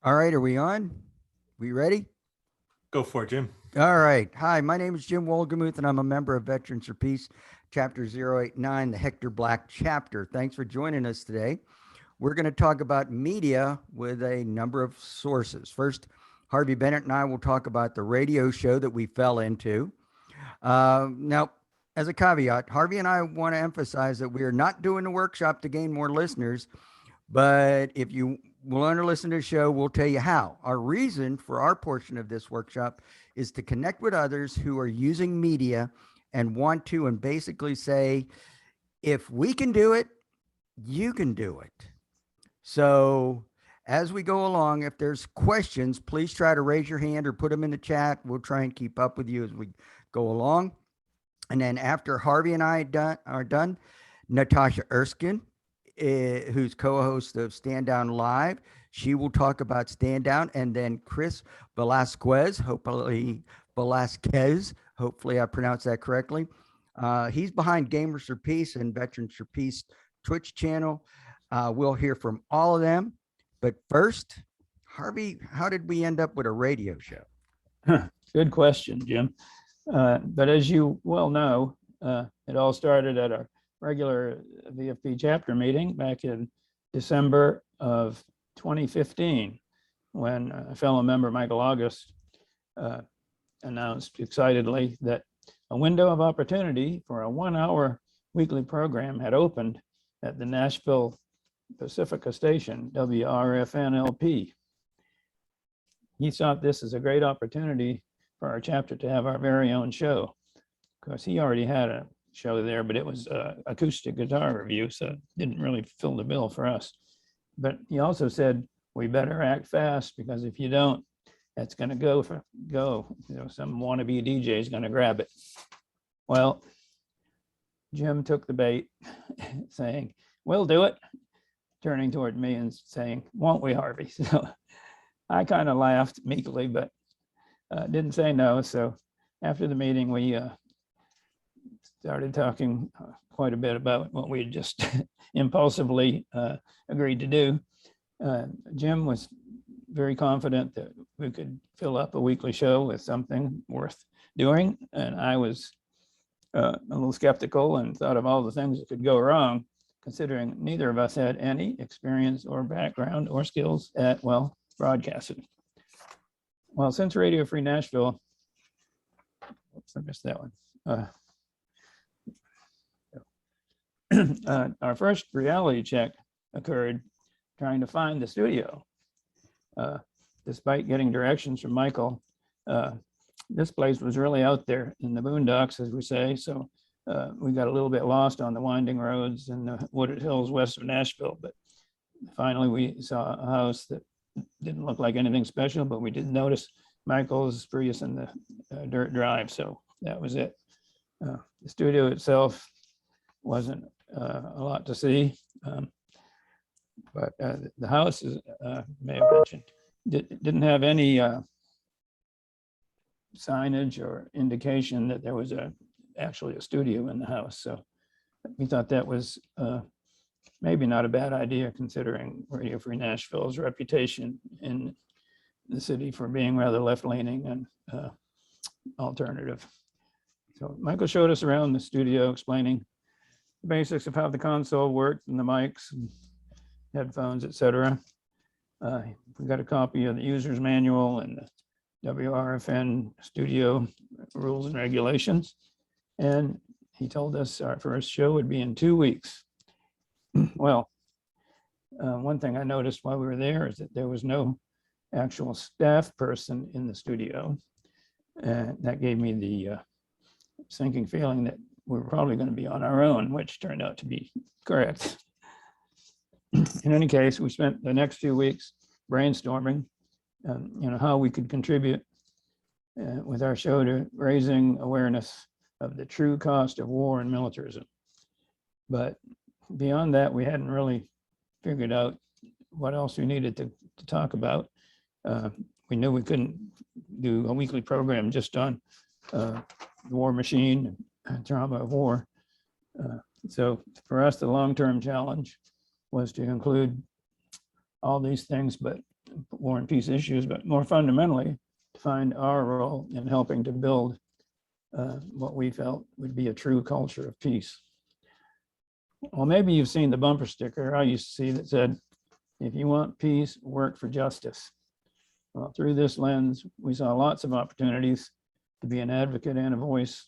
All right, are we on? We ready? Go for it, Jim. All right. Hi, my name is Jim Wolgamuth, and I'm a member of Veterans for Peace, Chapter 089, the Hector Black chapter. Thanks for joining us today. We're going to talk about media with a number of sources. First, Harvey Bennett and I will talk about the radio show that we fell into. Now, as a caveat, Harvey and I want to emphasize that we are not doing the workshop to gain more listeners. But if you want to listen to the show, we'll tell you how. Our reason for our portion of this workshop is to connect with others who are using media and want to, and basically say, if we can do it, you can do it. So as we go along, if there's questions, please try to raise your hand or put them in the chat. We'll try and keep up with you as we go along. And then after Harvey and I are done, Natasha Erskine, who's co-host of Stand Down Live. She will talk about Stand Down, and then Chris Velasquez, hopefully I pronounced that correctly. He's behind Gamers for Peace and Veterans for Peace Twitch channel. We'll hear from all of them. But first, Harvey, how did we end up with a radio show? Good question, Jim. But as you well know, it all started at our regular VFP chapter meeting back in December of 2015, when a fellow member, Michael August, announced excitedly that a window of opportunity for a 1-hour weekly program had opened at the Nashville Pacifica station, WRFN-LP. He saw this as a great opportunity for our chapter to have our very own show. Of course, he already had a show there, but it was acoustic guitar review, so it didn't really fill the bill for us. But he also said, we better act fast, because if you don't, that's going to go. Some wannabe DJ is going to grab it. Well, Jim took the bait, saying, we'll do it, turning toward me and saying, won't we, Harvey? So I kind of laughed meekly, but didn't say no. So after the meeting, we started talking quite a bit about what we had just impulsively agreed to do. Jim was very confident that we could fill up a weekly show with something worth doing. And I was a little skeptical and thought of all the things that could go wrong, considering neither of us had any experience or background or skills at, well, broadcasting. Well, since Radio Free Nashville, oops, I missed that one. Our first reality check occurred trying to find the studio. Despite getting directions from Michael, this place was really out there in the boondocks, as we say. So we got a little bit lost on the winding roads and the wooded hills west of Nashville. But finally, we saw a house that didn't look like anything special, but we did notice Michael's Prius in the dirt drive. So that was it. The studio itself wasn't a lot to see, but the house, is, may have mentioned, didn't have any signage or indication that there was actually a studio in the house. So we thought that was maybe not a bad idea, considering Radio Free Nashville's reputation in the city for being rather left-leaning and alternative. So Michael showed us around the studio, explaining the basics of how the console worked and the mics and headphones, etc. We got a copy of the user's manual and the WRFN studio rules and regulations. And he told us our first show would be in 2 weeks. Well, one thing I noticed while we were there is that there was no actual staff person in the studio. And that gave me the sinking feeling that we were probably going to be on our own, which turned out to be correct. In any case, we spent the next 2 weeks brainstorming, how we could contribute with our show to raising awareness of the true cost of war and militarism. But beyond that, we hadn't really figured out what else we needed to talk about. We knew we couldn't do a weekly program just on the war machine and trauma of war. So for us, the long-term challenge was to include all these things, but war and peace issues, but more fundamentally, to find our role in helping to build what we felt would be a true culture of peace. Well, maybe you've seen the bumper sticker I used to see that said, "If you want peace, work for justice." Well, through this lens, we saw lots of opportunities to be an advocate and a voice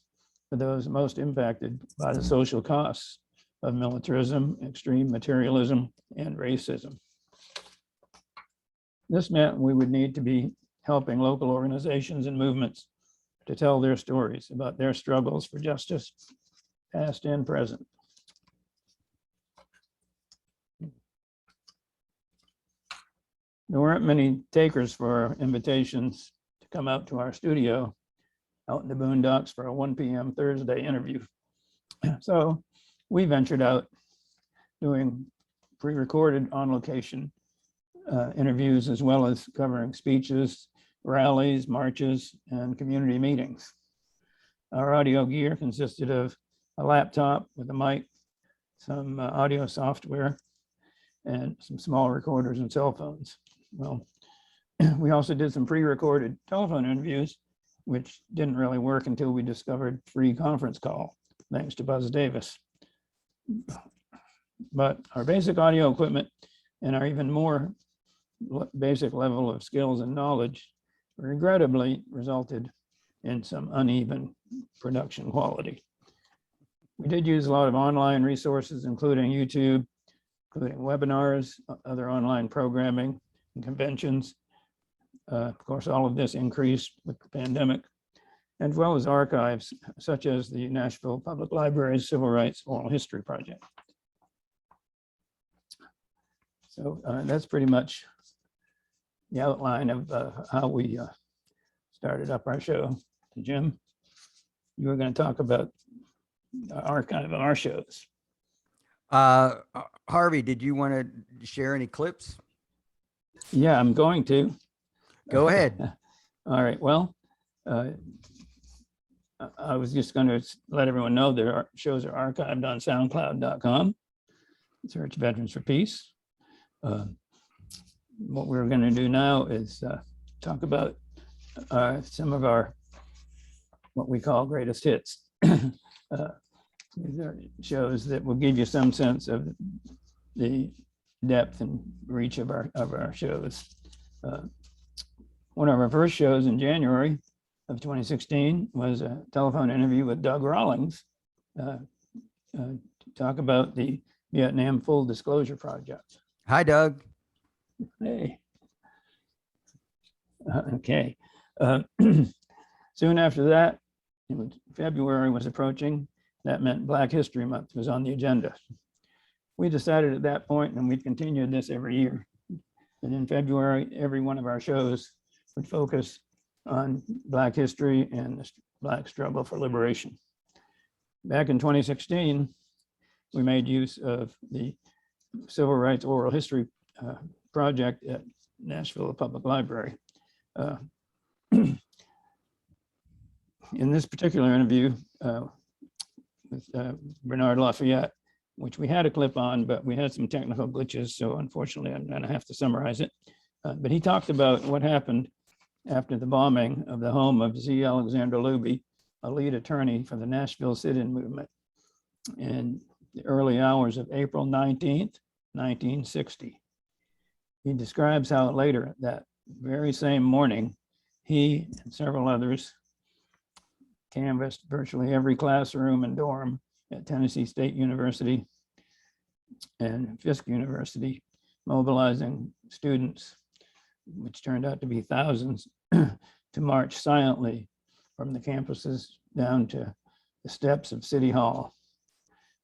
for those most impacted by the social costs of militarism, extreme materialism, and racism. This meant we would need to be helping local organizations and movements to tell their stories about their struggles for justice, past and present. There weren't many takers for our invitations to come out to our studio out in the boondocks for a 1 p.m. Thursday interview. So we ventured out doing pre-recorded on-location interviews, as well as covering speeches, rallies, marches, and community meetings. Our audio gear consisted of a laptop with a mic, some audio software, and some small recorders and cell phones. Well, we also did some pre-recorded telephone interviews, which didn't really work until we discovered free conference call, thanks to Buzz Davis. But our basic audio equipment and our even more basic level of skills and knowledge regrettably resulted in some uneven production quality. We did use a lot of online resources, including YouTube, including webinars, other online programming, and conventions. Of course, all of this increased with the pandemic, as well as archives such as the Nashville Public Library's Civil Rights Oral History Project. So that's pretty much the outline of how we started up our show. Jim, you were going to talk about the archive of our shows. Harvey, did you want to share any clips? Yeah, I'm going to. Go ahead. All right. Well, I was just going to let everyone know that our shows are archived on SoundCloud.com. Search Veterans for Peace. What we're going to do now is talk about some of our what we call greatest hits. These are shows that will give you some sense of the depth and reach of our shows. One of our first shows in January of 2016 was a telephone interview with Doug Rawlings to talk about the Vietnam Full Disclosure Project. Hi, Doug. Hey. Okay. Soon after that, February was approaching. That meant Black History Month was on the agenda. We decided at that point, and we've continued this every year, that in February, every one of our shows would focus on Black history and the Black struggle for liberation. Back in 2016, we made use of the Civil Rights Oral History Project at Nashville Public Library. In this particular interview with Bernard Lafayette, which we had a clip on, but we had some technical glitches, so unfortunately I'm gonna have to summarize it. But he talked about what happened after the bombing of the home of Z. Alexander Luby, a lead attorney for the Nashville sit-in movement in the early hours of April 19th, 1960. He describes how later that very same morning, he and several others canvassed virtually every classroom and dorm at Tennessee State University and Fisk University, mobilizing students, which turned out to be thousands, to march silently from the campuses down to the steps of City Hall.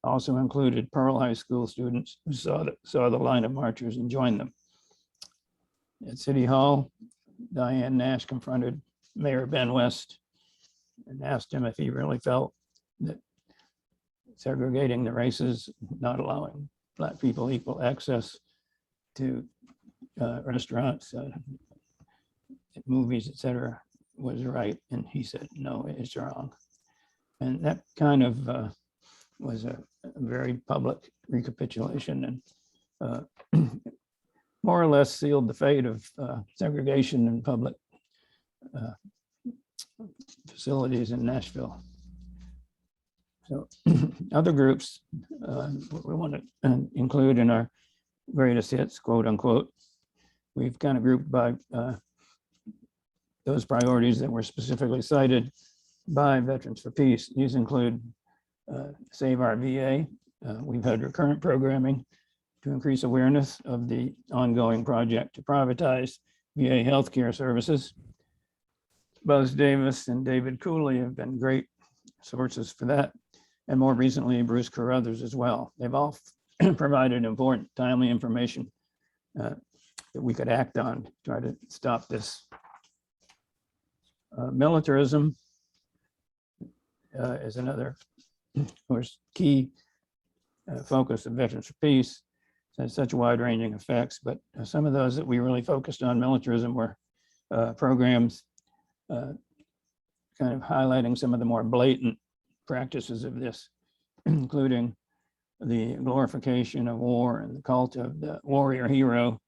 Also included Pearl High School students who saw the line of marchers and joined them. At City Hall, Diane Nash confronted Mayor Ben West and asked him if he really felt that segregating the races, not allowing Black people equal access to restaurants, movies, etc., was right. And he said, no, it's wrong. And that kind of was a very public recapitulation. And more or less sealed the fate of segregation in public facilities in Nashville. So other groups we want to include in our greatest hits, quote unquote, we've kind of grouped by those priorities that were specifically cited by Veterans for Peace. These include Save Our VA. We've had recurrent programming to increase awareness of the ongoing project to privatize VA healthcare services. Buzz Davis and David Cooley have been great sources for that. And more recently, Bruce Carruthers as well. They've all provided important, timely information that we could act on to try to stop this. Militarism is another, of course, key focus of Veterans for Peace. It has such wide-ranging effects, but some of those that we really focused on militarism were programs kind of highlighting some of the more blatant practices of this, including the glorification of war and the cult of the warrior hero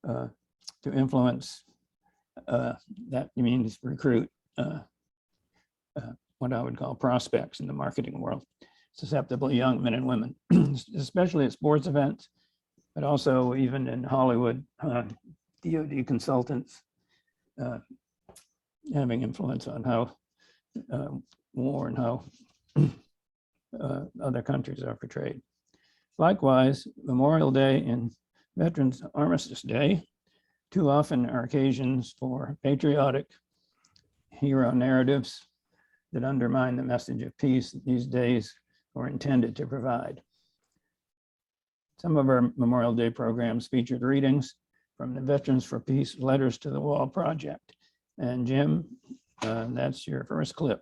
to influence, that means recruit what I would call prospects in the marketing world, susceptible young men and women, especially at sports events, but also even in Hollywood, DoD consultants having influence on how war and how other countries are portrayed. Likewise, Memorial Day and Veterans Armistice Day too often are occasions for patriotic hero narratives that undermine the message of peace that these days were intended to provide. Some of our Memorial Day programs featured readings from the Veterans for Peace Letters to the Wall project. And Jim, that's your first clip.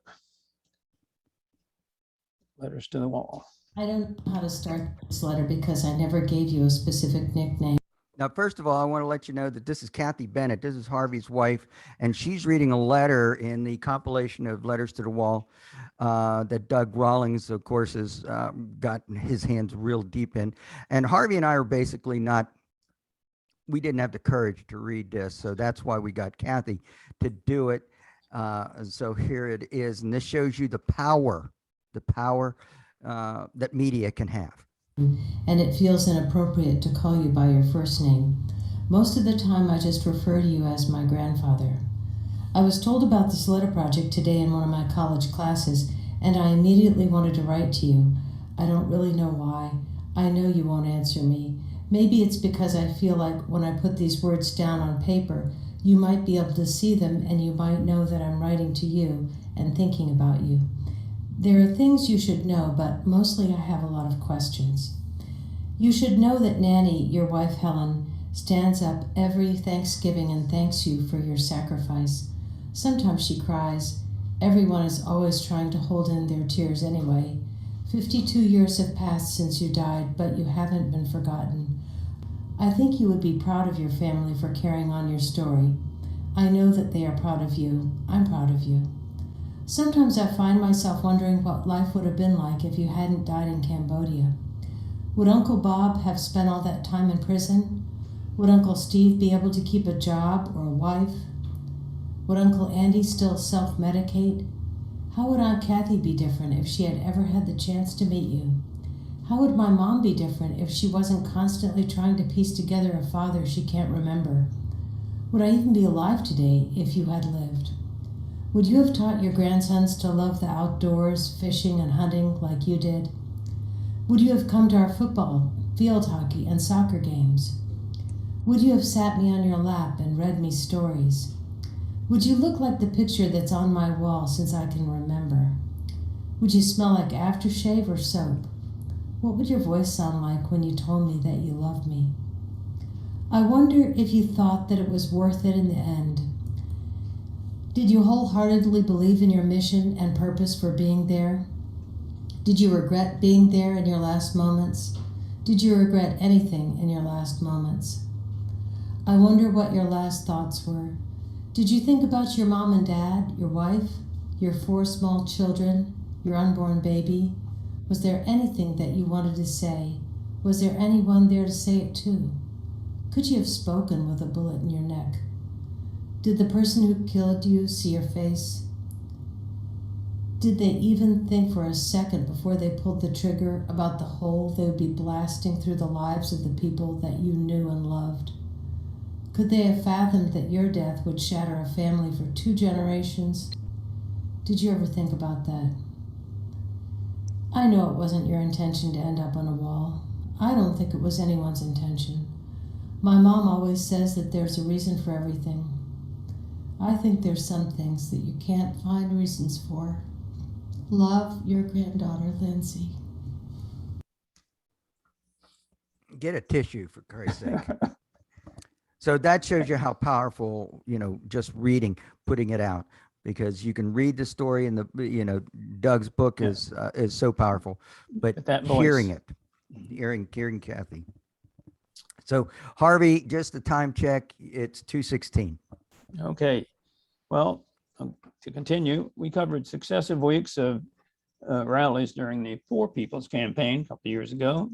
Letters to the Wall. I don't know how to start this letter because I never gave you a specific nickname. Now, first of all, I want to let you know that this is Kathy Bennett. This is Harvey's wife, and she's reading a letter in the compilation of Letters to the Wall that Doug Rawlings, of course, has gotten his hands real deep in. And Harvey and I are basically we didn't have the courage to read this, so that's why we got Kathy to do it. So here it is, and this shows you the power that media can have. And it feels inappropriate to call you by your first name. Most of the time, I just refer to you as my grandfather. I was told about this letter project today in one of my college classes, and I immediately wanted to write to you. I don't really know why. I know you won't answer me. Maybe it's because I feel like when I put these words down on paper, you might be able to see them and you might know that I'm writing to you and thinking about you. There are things you should know, but mostly I have a lot of questions. You should know that Nanny, your wife Helen, stands up every Thanksgiving and thanks you for your sacrifice. Sometimes she cries. Everyone is always trying to hold in their tears anyway. 52 years have passed since you died, but you haven't been forgotten. I think you would be proud of your family for carrying on your story. I know that they are proud of you. I'm proud of you. Sometimes I find myself wondering what life would have been like if you hadn't died in Cambodia. Would Uncle Bob have spent all that time in prison? Would Uncle Steve be able to keep a job or a wife? Would Uncle Andy still self-medicate? How would Aunt Kathy be different if she had ever had the chance to meet you? How would my mom be different if she wasn't constantly trying to piece together a father she can't remember? Would I even be alive today if you had lived? Would you have taught your grandsons to love the outdoors, fishing and hunting like you did? Would you have come to our football, field hockey, and soccer games? Would you have sat me on your lap and read me stories? Would you look like the picture that's on my wall since I can remember? Would you smell like aftershave or soap? What would your voice sound like when you told me that you loved me? I wonder if you thought that it was worth it in the end. Did you wholeheartedly believe in your mission and purpose for being there? Did you regret being there in your last moments? Did you regret anything in your last moments? I wonder what your last thoughts were. Did you think about your mom and dad, your wife, your 4 small children, your unborn baby? Was there anything that you wanted to say? Was there anyone there to say it to? Could you have spoken with a bullet in your neck? Did the person who killed you see your face? Did they even think for a second before they pulled the trigger about the hole they would be blasting through the lives of the people that you knew and loved? Could they have fathomed that your death would shatter a family for 2 generations? Did you ever think about that? I know it wasn't your intention to end up on a wall. I don't think it was anyone's intention. My mom always says that there's a reason for everything. I think there's some things that you can't find reasons for. Love, your granddaughter, Lindsay. Get a tissue, for Christ's sake. So that shows you how powerful, just reading, putting it out, because you can read the story and Doug's book is so powerful, but that voice. hearing Kathy. So Harvey, just a time check, it's 2:16. Okay. Well, to continue, we covered successive weeks of rallies during the Poor People's Campaign a couple of years ago.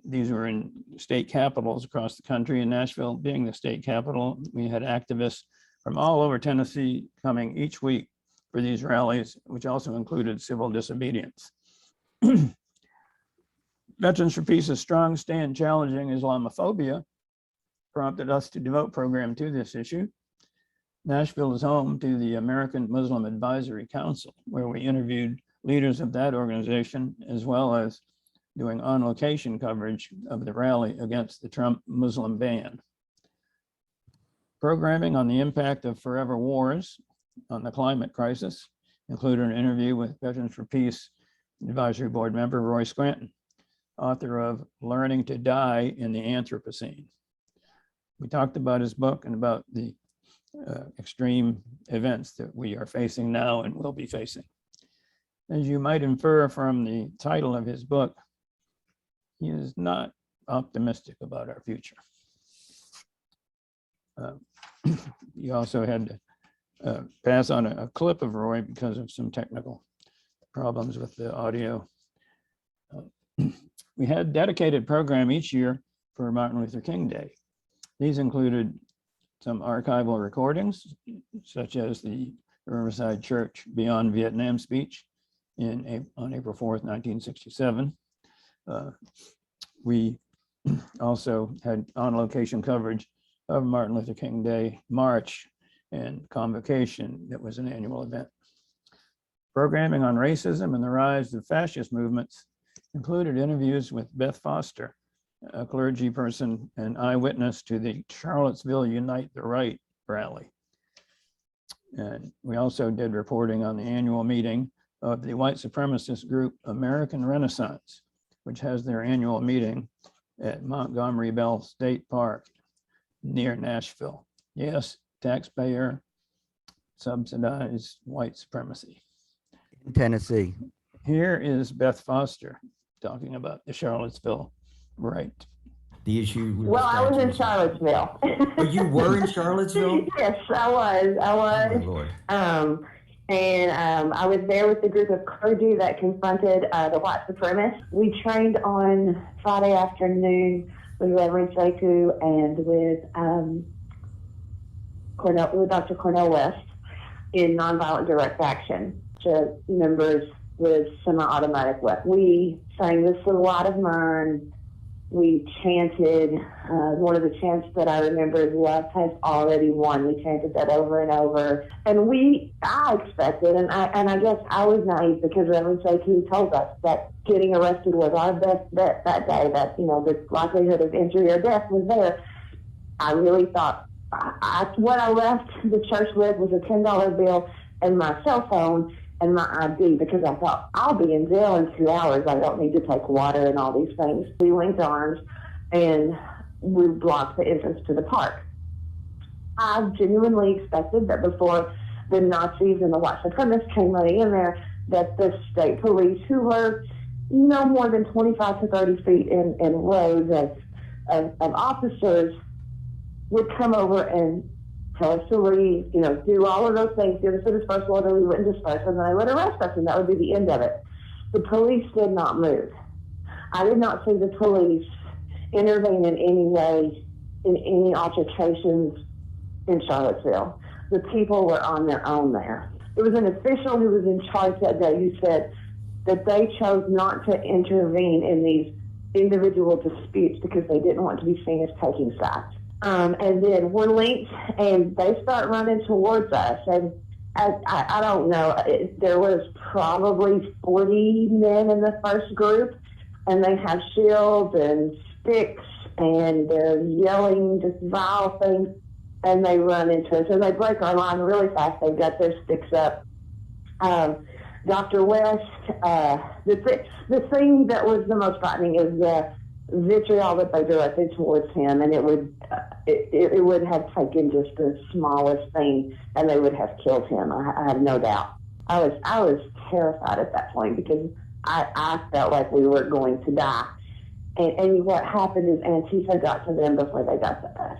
These were in state capitals across the country, and Nashville being the state capital. We had activists from all over Tennessee coming each week for these rallies, which also included civil disobedience. Veterans for Peace's strong stand challenging Islamophobia prompted us to devote program to this issue. Nashville is home to the American Muslim Advisory Council, where we interviewed leaders of that organization, as well as doing on-location coverage of the rally against the Trump Muslim ban. Programming on the impact of forever wars on the climate crisis included an interview with Veterans for Peace Advisory Board member Roy Scranton, author of Learning to Die in the Anthropocene. We talked about his book and about the extreme events that we are facing now and will be facing. As you might infer from the title of his book, he is not optimistic about our future. You also had to pass on a clip of Roy because of some technical problems with the audio. We had a dedicated program each year for Martin Luther King Day. These included some archival recordings, such as the Riverside Church Beyond Vietnam speech on April 4th, 1967. We also had on-location coverage of Martin Luther King Day March and Convocation that was an annual event. Programming on racism and the rise of fascist movements included interviews with Beth Foster, a clergy person and eyewitness to the Charlottesville Unite the Right rally. And we also did reporting on the annual meeting of the white supremacist group American Renaissance, which has their annual meeting at Montgomery Bell State Park near Nashville. Yes, taxpayer subsidized white supremacy. In Tennessee. Here is Beth Foster talking about the Charlottesville right. The issue. Well, I was in Charlottesville. Oh, you were in Charlottesville? Yes, I was. Oh, my Lord. I was there with the group of clergy that confronted the white supremacists. We trained on Friday afternoon with Reverend Sekou and with Dr. Cornell West in nonviolent direct action to members with semi-automatic weapons. We sang "This Little Light of Mine." We chanted, one of the chants that I remember is "Love has already won." We chanted that over and over. And I expected, and I guess I was naive because Reverend Sekou told us that getting arrested was our best bet that day, that, the likelihood of injury or death was there. I really thought, what I left the church with was a $10 bill and my cell phone and my ID, because I thought, I'll be in jail in 2 hours. I don't need to take water and all these things. We linked arms and we blocked the entrance to the park. I genuinely expected that before the Nazis and the white supremacists came running in there, that the state police, who were no more than 25 to 30 feet in rows of officers, would come over and tell us to leave, do all of those things, give us a dispersal order, we wouldn't disperse, and then they would arrest us, and that would be the end of it. The police did not move. I did not see the police intervene in any way in any altercations in Charlottesville. The people were on their own there. There was an official who was in charge that day who said that they chose not to intervene in these individual disputes because they didn't want to be seen as taking sides. And then we're linked, and they start running towards us. And I don't know, there was probably 40 men in the first group, and they have shields and sticks, and they're yelling just vile things, and they run into us. So they break our line really fast. They've got their sticks up. Dr. West, the thing that was the most frightening is the vitriol that they directed towards him, and it would have taken just the smallest thing, and they would have killed him. I have no doubt. I was terrified at that point because I felt like we were going to die. And what happened is Antifa got to them before they got to us,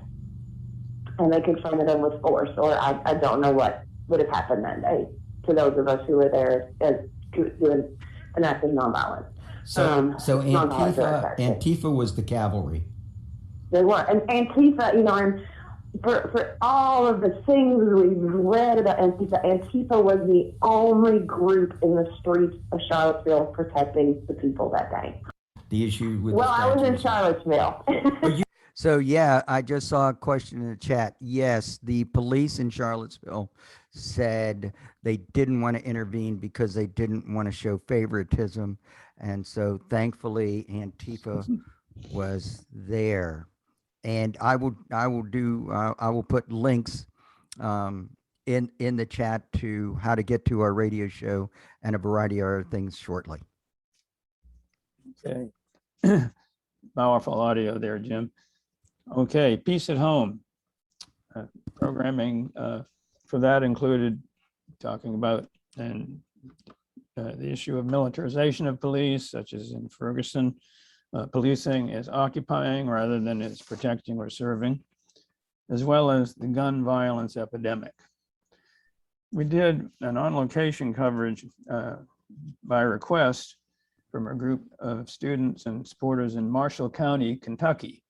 and they confronted them with force, or I don't know what would have happened that day to those of us who were there as doing an act of nonviolence. So Antifa was the cavalry. They were. And Antifa, and for all of the things we've read about Antifa was the only group in the streets of Charlottesville protecting the people that day. The issue with I was in Charlottesville. So yeah, I just saw a question in the chat. Yes, the police in Charlottesville said they didn't want to intervene because they didn't want to show favoritism. And so thankfully Antifa was there. And I will put links in the chat to how to get to our radio show and a variety of other things shortly. Okay. Powerful audio there, Jim. Okay, Peace at Home. Programming for that included talking about the issue of militarization of police, such as in Ferguson, policing as occupying rather than as protecting or serving, as well as the gun violence epidemic. We did an on-location coverage by request from a group of students and supporters in Marshall County, Kentucky.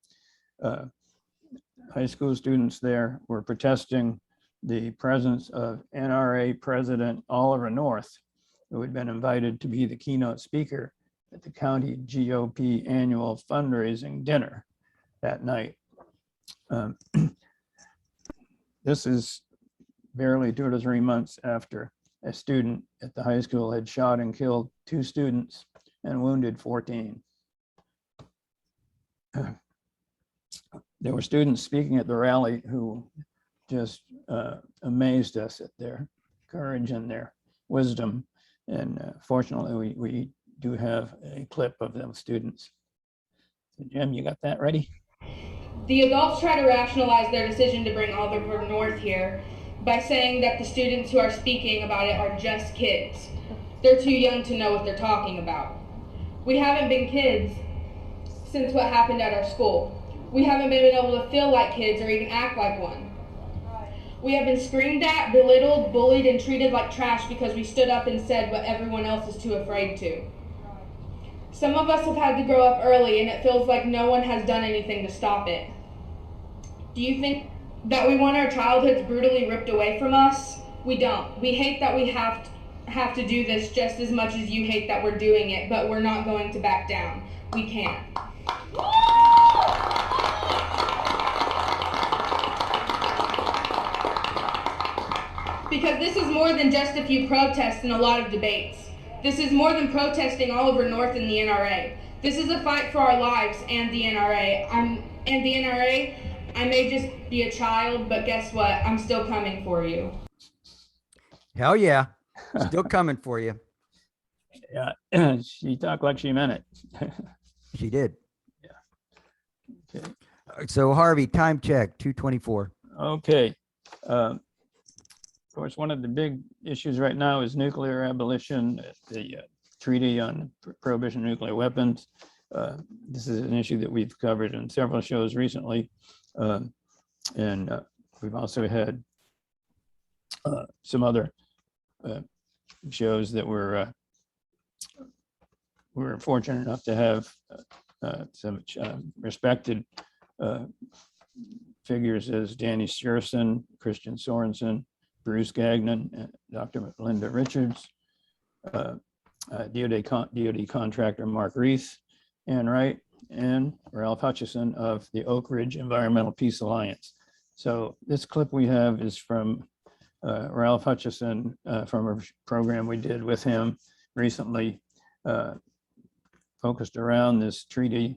High school students there were protesting the presence of NRA President Oliver North, who had been invited to be the keynote speaker at the county GOP annual fundraising dinner that night. This is barely 2 to 3 months after a student at the high school had shot and killed 2 students and wounded 14. There were students speaking at the rally who just amazed us at their courage and their wisdom. And fortunately, we do have a clip of those students. So Jim, you got that ready? The adults try to rationalize their decision to bring Oliver North here by saying that the students who are speaking about it are just kids. They're too young to know what they're talking about. We haven't been kids since what happened at our school. We haven't been able to feel like kids or even act like one. We have been screamed at, belittled, bullied, and treated like trash because we stood up and said what everyone else is too afraid to. Some of us have had to grow up early, and it feels like no one has done anything to stop it. Do you think that we want our childhoods brutally ripped away from us? We don't. We hate that we have to do this just as much as you hate that we're doing it, but we're not going to back down. We can't. Because this is more than just a few protests and a lot of debates. This is more than protesting Oliver North and the NRA. This is a fight for our lives and the NRA. I may just be a child, but guess what? I'm still coming for you. Hell yeah. Still coming for you. Yeah, she talked like she meant it. She did. Yeah. Okay. So Harvey, time check, 2:24. Okay. Of course, one of the big issues right now is nuclear abolition, the Treaty on Prohibition of Nuclear Weapons. This is an issue that we've covered in several shows recently. And we've also had some other shows that we're fortunate enough to have some respected figures as Danny Sturson, Christian Sorensen, Bruce Gagnon, Dr. Linda Richards, DoD contractor Mark Reith, Ann Wright, and Ralph Hutchison of the Oak Ridge Environmental Peace Alliance. So this clip we have is from Ralph Hutchison from a program we did with him recently, focused around this treaty,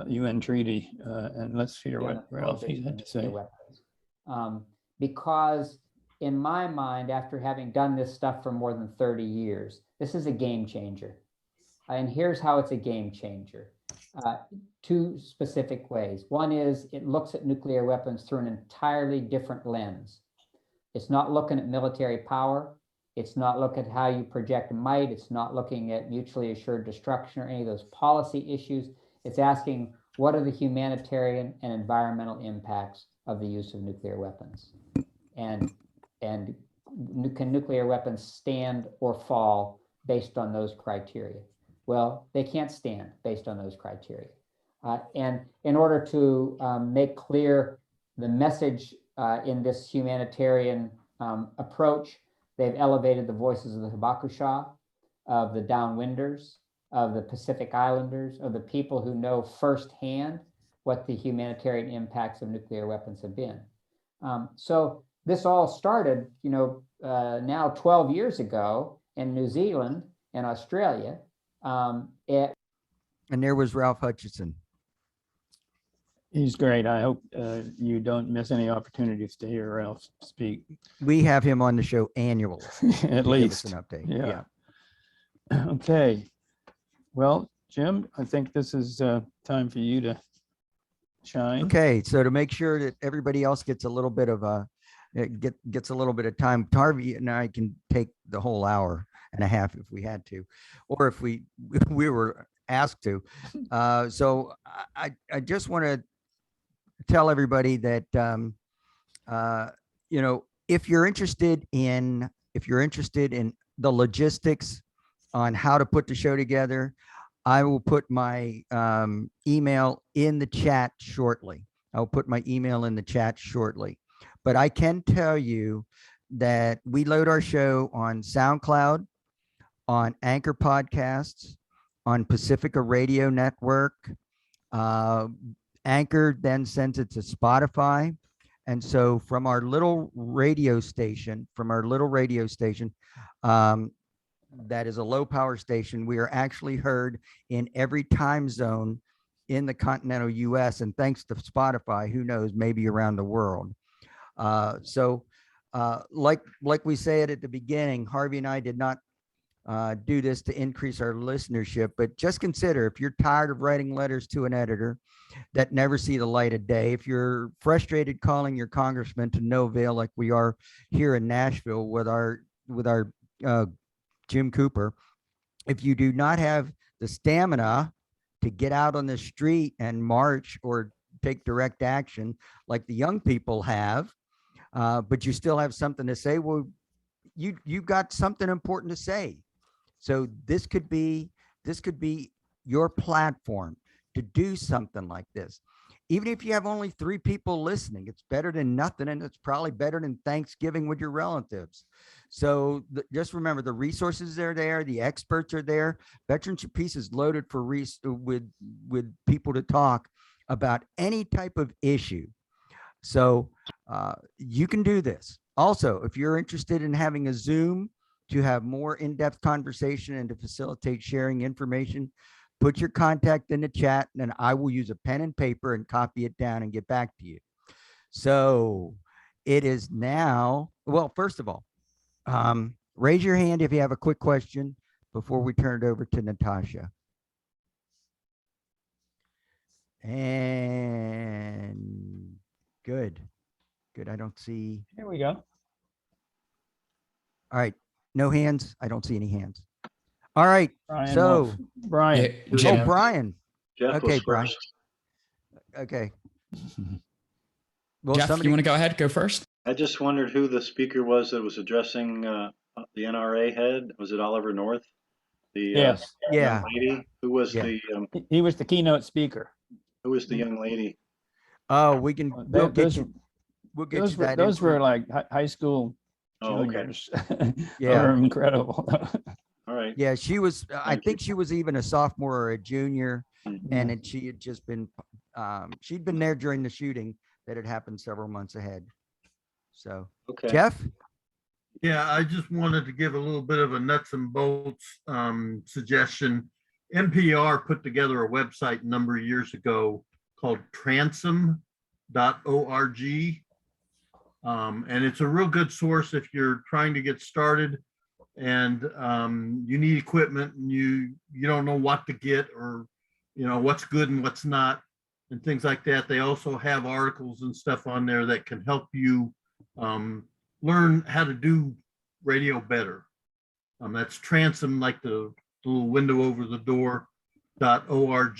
UN treaty, and let's hear what Ralph had to say. Because in my mind, after having done this stuff for more than 30 years, this is a game changer. And here's how it's a game changer. Two specific ways. One is it looks at nuclear weapons through an entirely different lens. It's not looking at military power. It's not looking at how you project might. It's not looking at mutually assured destruction or any of those policy issues. It's asking, what are the humanitarian and environmental impacts of the use of nuclear weapons? And can nuclear weapons stand or fall based on those criteria? Well, they can't stand based on those criteria. And in order to make clear the message in this humanitarian approach, they've elevated the voices of the Hibakusha, of the Downwinders, of the Pacific Islanders, of the people who know firsthand what the humanitarian impacts of nuclear weapons have been. So this all started, now 12 years ago in New Zealand and Australia. And there was Ralph Hutchison. He's great. I hope you don't miss any opportunities to hear Ralph speak. We have him on the show annually. At least an update. Yeah. Okay. Well, Jim, I think this is time for you to shine. Okay, so to make sure that everybody else gets a little bit of gets a little bit of time, Harvey and I can take the whole hour and a half if we had to, or if we were asked to. So I just want to tell everybody that if you're interested in the logistics on how to put the show together, I will put my email in the chat shortly. I'll put my email in the chat shortly. But I can tell you that we load our show on SoundCloud, on Anchor Podcasts, on Pacifica Radio Network. Anchor then sends it to Spotify. And so from our little radio station, that is a low power station, we are actually heard in every time zone in the continental US, and thanks to Spotify, who knows, maybe around the world. So like we said at the beginning, Harvey and I did not do this to increase our listenership, but just consider, if you're tired of writing letters to an editor that never see the light of day, if you're frustrated calling your congressman to no avail, like we are here in Nashville with our Jim Cooper, if you do not have the stamina to get out on the street and march or take direct action like the young people have, but you still have something to say, well, you've got something important to say. So this could be your platform to do something like this. Even if you have only 3 people listening, it's better than nothing, and it's probably better than Thanksgiving with your relatives. So just remember, the resources are there, the experts are there. Veterans for Peace is loaded with people to talk about any type of issue. So you can do this. Also, if you're interested in having a Zoom to have more in-depth conversation and to facilitate sharing information, put your contact in the chat, and then I will use a pen and paper and copy it down and get back to you. So it is now, well, first of all, raise your hand if you have a quick question before we turn it over to Natasha. And good. I don't see. Here we go. All right. No hands. I don't see any hands. All right. Brian so Wolf. Brian. Yeah, Brian. Jeff Okay, was Brian. first. Okay. Well, Jeff, you want to go ahead? Go first. I just wondered who the speaker was that was addressing the NRA head. Was it Oliver North? Yes. Yeah. Young lady? Who was Yeah. the He was the keynote speaker. who was the young lady? Oh, we can, we'll get Those, you, we'll get those you were, that. those were info. like high school Oh, okay. juniors. Yeah. They were incredible. All right. Yeah, she was, I Thank you. think she was even a sophomore or a junior, Mhm. and then she had just been, she'd been there during the shooting that had happened several months ahead. So, Okay. Jeff? Yeah, I just wanted to give a little bit of a nuts and bolts suggestion. NPR put together a website a number of years ago called transom.org. And it's a real good source if you're trying to get started and you need equipment and you don't know what to get, or what's good and what's not and things like that. They also have articles and stuff on there that can help you learn how to do radio better. That's transom, like the little window over the door.org.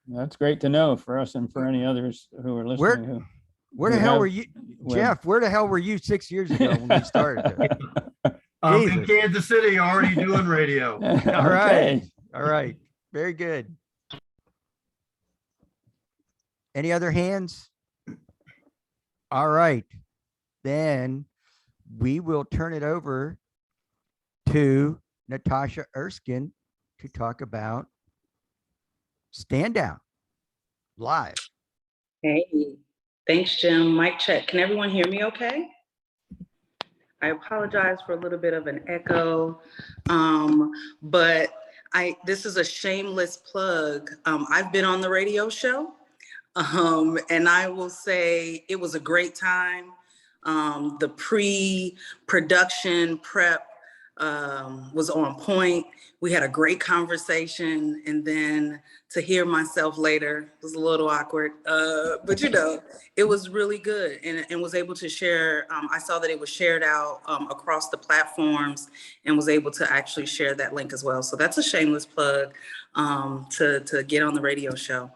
That's great to know for us and for any others who are listening. Where the hell were you, Jeff? Where the hell were you 6 years ago when we started this? In Kansas City, already doing radio. All right. All right. Very good. Any other hands? All right. Then we will turn it over to Natasha Erskine to talk about Stand Down Live. Hey, thanks, Jim. Mic check. Can everyone hear me okay? I apologize for a little bit of an echo, but this is a shameless plug. I've been on the radio show, and I will say it was a great time. The pre-production prep was on point. We had a great conversation, and then to hear myself later was a little awkward, but it was really good, and was able to share. I saw that it was shared out across the platforms, and was able to actually share that link as well. So that's a shameless plug to get on the radio show.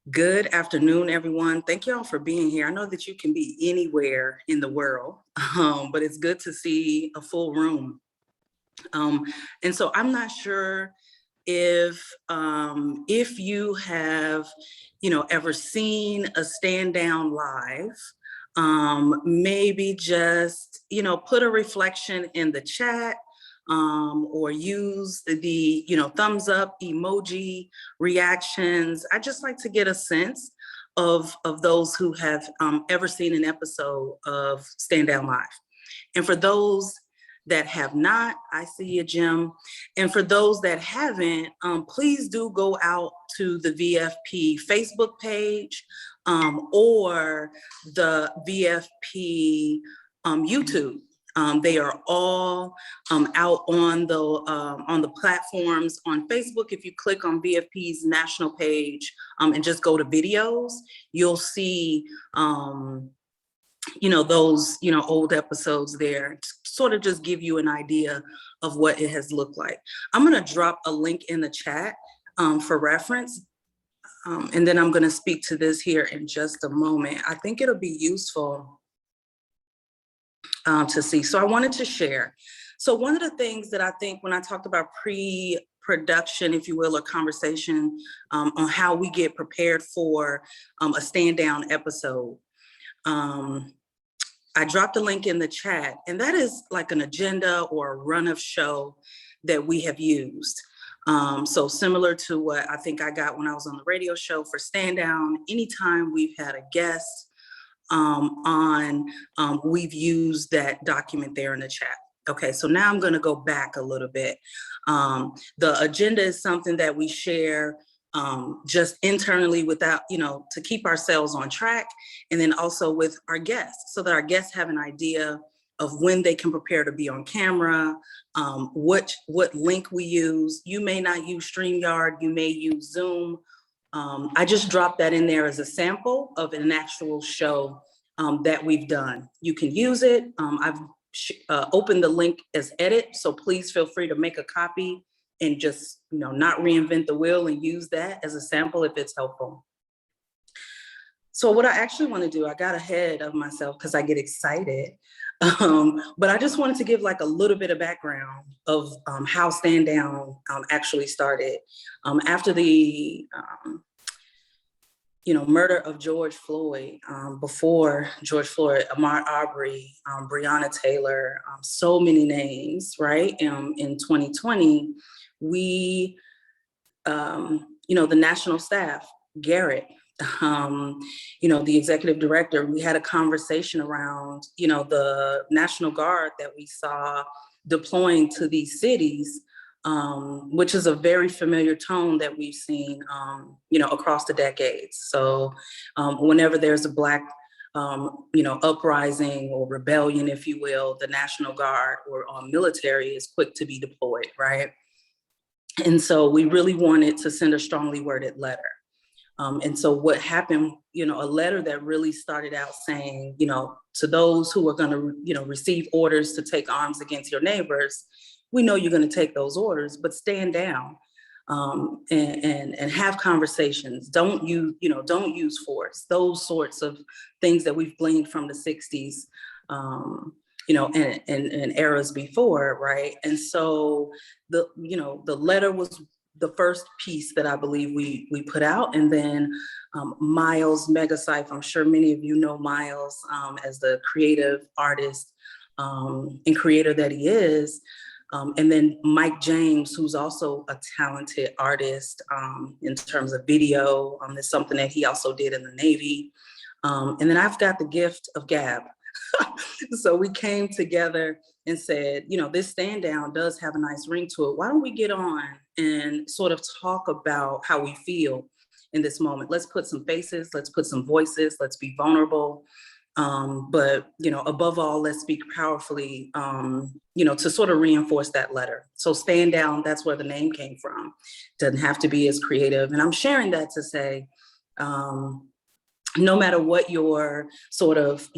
Good afternoon, everyone. Thank y'all for being here. I know that you can be anywhere in the world, but it's good to see a full room. And so I'm not sure if you have, ever seen a Stand Down Live, maybe just, put a reflection in the chat, or use the thumbs up emoji reactions. I just like to get a sense of those who have ever seen an episode of Stand Down Live. And for those that have not, I see you, Jim. And for those that haven't, please do go out to the VFP Facebook page or the VFP YouTube. They are all out on the platforms. On Facebook, if you click on VFP's national page and just go to videos, you'll see those old episodes there to sort of just give you an idea of what it has looked like. I'm going to drop a link in the chat for reference, and then I'm going to speak to this here in just a moment. I think it'll be useful to see. So I wanted to share. So one of the things that I think when I talked about pre-production, if you will, or conversation on how we get prepared for a stand down episode, I dropped a link in the chat, and that is like an agenda or a run of show that we have used. So similar to what I think I got when I was on the radio show for Stand Down, anytime we've had a guest we've used that document there in the chat. Okay, so now I'm going to go back a little bit. The agenda is something that we share just internally without, to keep ourselves on track, and then also with our guests so that our guests have an idea of when they can prepare to be on camera, what link we use. You may not use StreamYard, you may use Zoom. I just dropped that in there as a sample of an actual show that we've done. You can use it. I've opened the link as edit, so please feel free to make a copy and just not reinvent the wheel and use that as a sample if it's helpful. So what I actually want to do, I got ahead of myself because I get excited, but I just wanted to give like a little bit of background of how Stand Down actually started. After the murder of George Floyd, before George Floyd, Ahmaud Arbery, Breonna Taylor, so many names, right? In 2020, we, the national staff, Garrett, the executive director, we had a conversation around, the National Guard that we saw deploying to these cities, which is a very familiar tone that we've seen, across the decades. So whenever there's a Black, uprising or rebellion, if you will, the National Guard or military is quick to be deployed, right? And so we really wanted to send a strongly worded letter. And so what happened, a letter that really started out saying, to those who are going to, receive orders to take arms against your neighbors, we know you're going to take those orders, but stand down, and have conversations. Don't use force. Those sorts of things that we've gleaned from the 60s, and eras before, right? And so the letter was the first piece that I believe we put out. And then Miles Megacypher, I'm sure many of you know Miles as the creative artist and creator that he is. And then Mike James, who's also a talented artist in terms of video. It's something that he also did in the Navy. And then I've got the gift of gab. So we came together and said, this stand down does have a nice ring to it. Why don't we get on and sort of talk about how we feel in this moment? Let's put some faces, let's put some voices, let's be vulnerable. But, above all, let's speak powerfully, to sort of reinforce that letter. So stand down, that's where the name came from. Doesn't have to be as creative. And I'm sharing that to say, no matter what your sort of,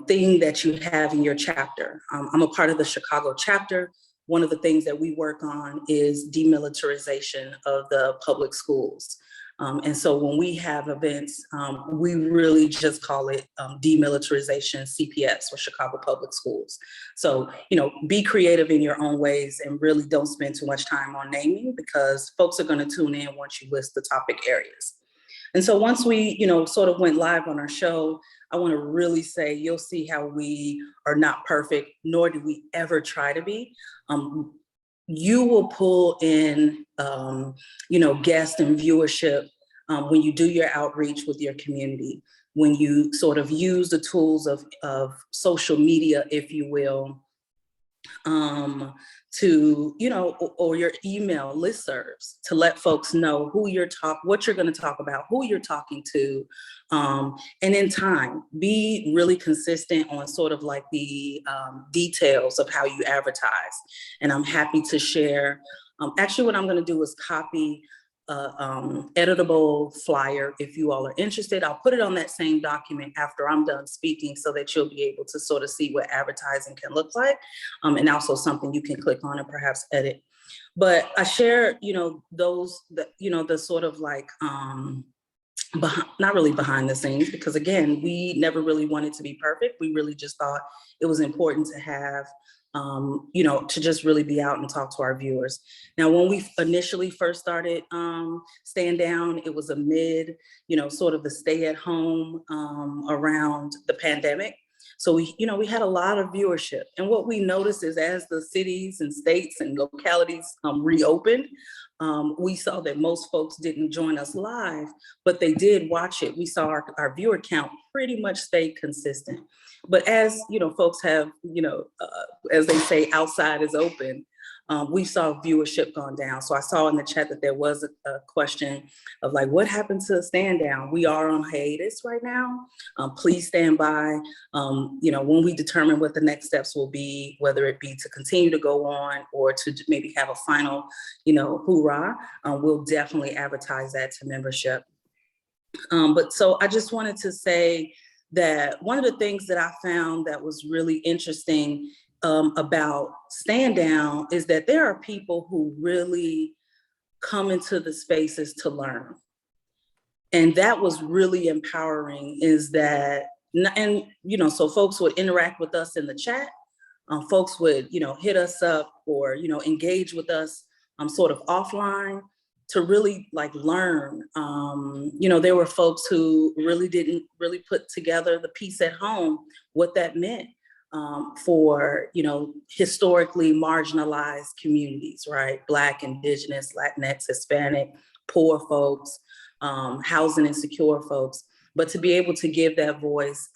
thing that you have in your chapter. I'm a part of the Chicago chapter. One of the things that we work on is demilitarization of the public schools. And so when we have events, we really just call it demilitarization CPS, or Chicago Public Schools. So, be creative in your own ways and really don't spend too much time on naming, because folks are going to tune in once you list the topic areas. And so once we, sort of went live on our show, I want to really say you'll see how we are not perfect, nor do we ever try to be. You will pull in, guests and viewership when you do your outreach with your community, when you sort of use the tools of social media, if you will, to, or your email listservs to let folks know what you're going to talk about, who you're talking to, and in time, be really consistent on sort of like the details of how you advertise. And I'm happy to share. Actually, what I'm going to do is copy editable flyer. If you all are interested, I'll put it on that same document after I'm done speaking, so that you'll be able to sort of see what advertising can look like, and also something you can click on and perhaps edit. But I share, the sort of like not really behind the scenes, because again, we never really wanted to be perfect. We really just thought it was important to have to just really be out and talk to our viewers. Now, when we initially first started Stand Down, it was amid, sort of the stay at home around the pandemic. So we had a lot of viewership. And what we noticed is as the cities and states and localities reopened, we saw that most folks didn't join us live, but they did watch it. We saw our viewer count pretty much stay consistent. But as, folks have, as they say, outside is open, we saw viewership gone down. So I saw in the chat that there was a question of like, what happened to Stand Down? We are on hiatus right now. Please stand by. When we determine what the next steps will be, whether it be to continue to go on or to maybe have a final, hoorah, we'll definitely advertise that to membership. But so I just wanted to say that one of the things that I found that was really interesting about Stand Down is that there are people who really come into the spaces to learn. And that was really empowering, is that, and, so folks would interact with us in the chat. Folks would, hit us up or, engage with us sort of offline. to really like learn. You know, there were folks who really didn't really put together the piece at home, what that meant for, you know, historically marginalized communities, right? Black, Indigenous, Latinx, Hispanic, poor folks, housing insecure folks. But to be able to give that voice,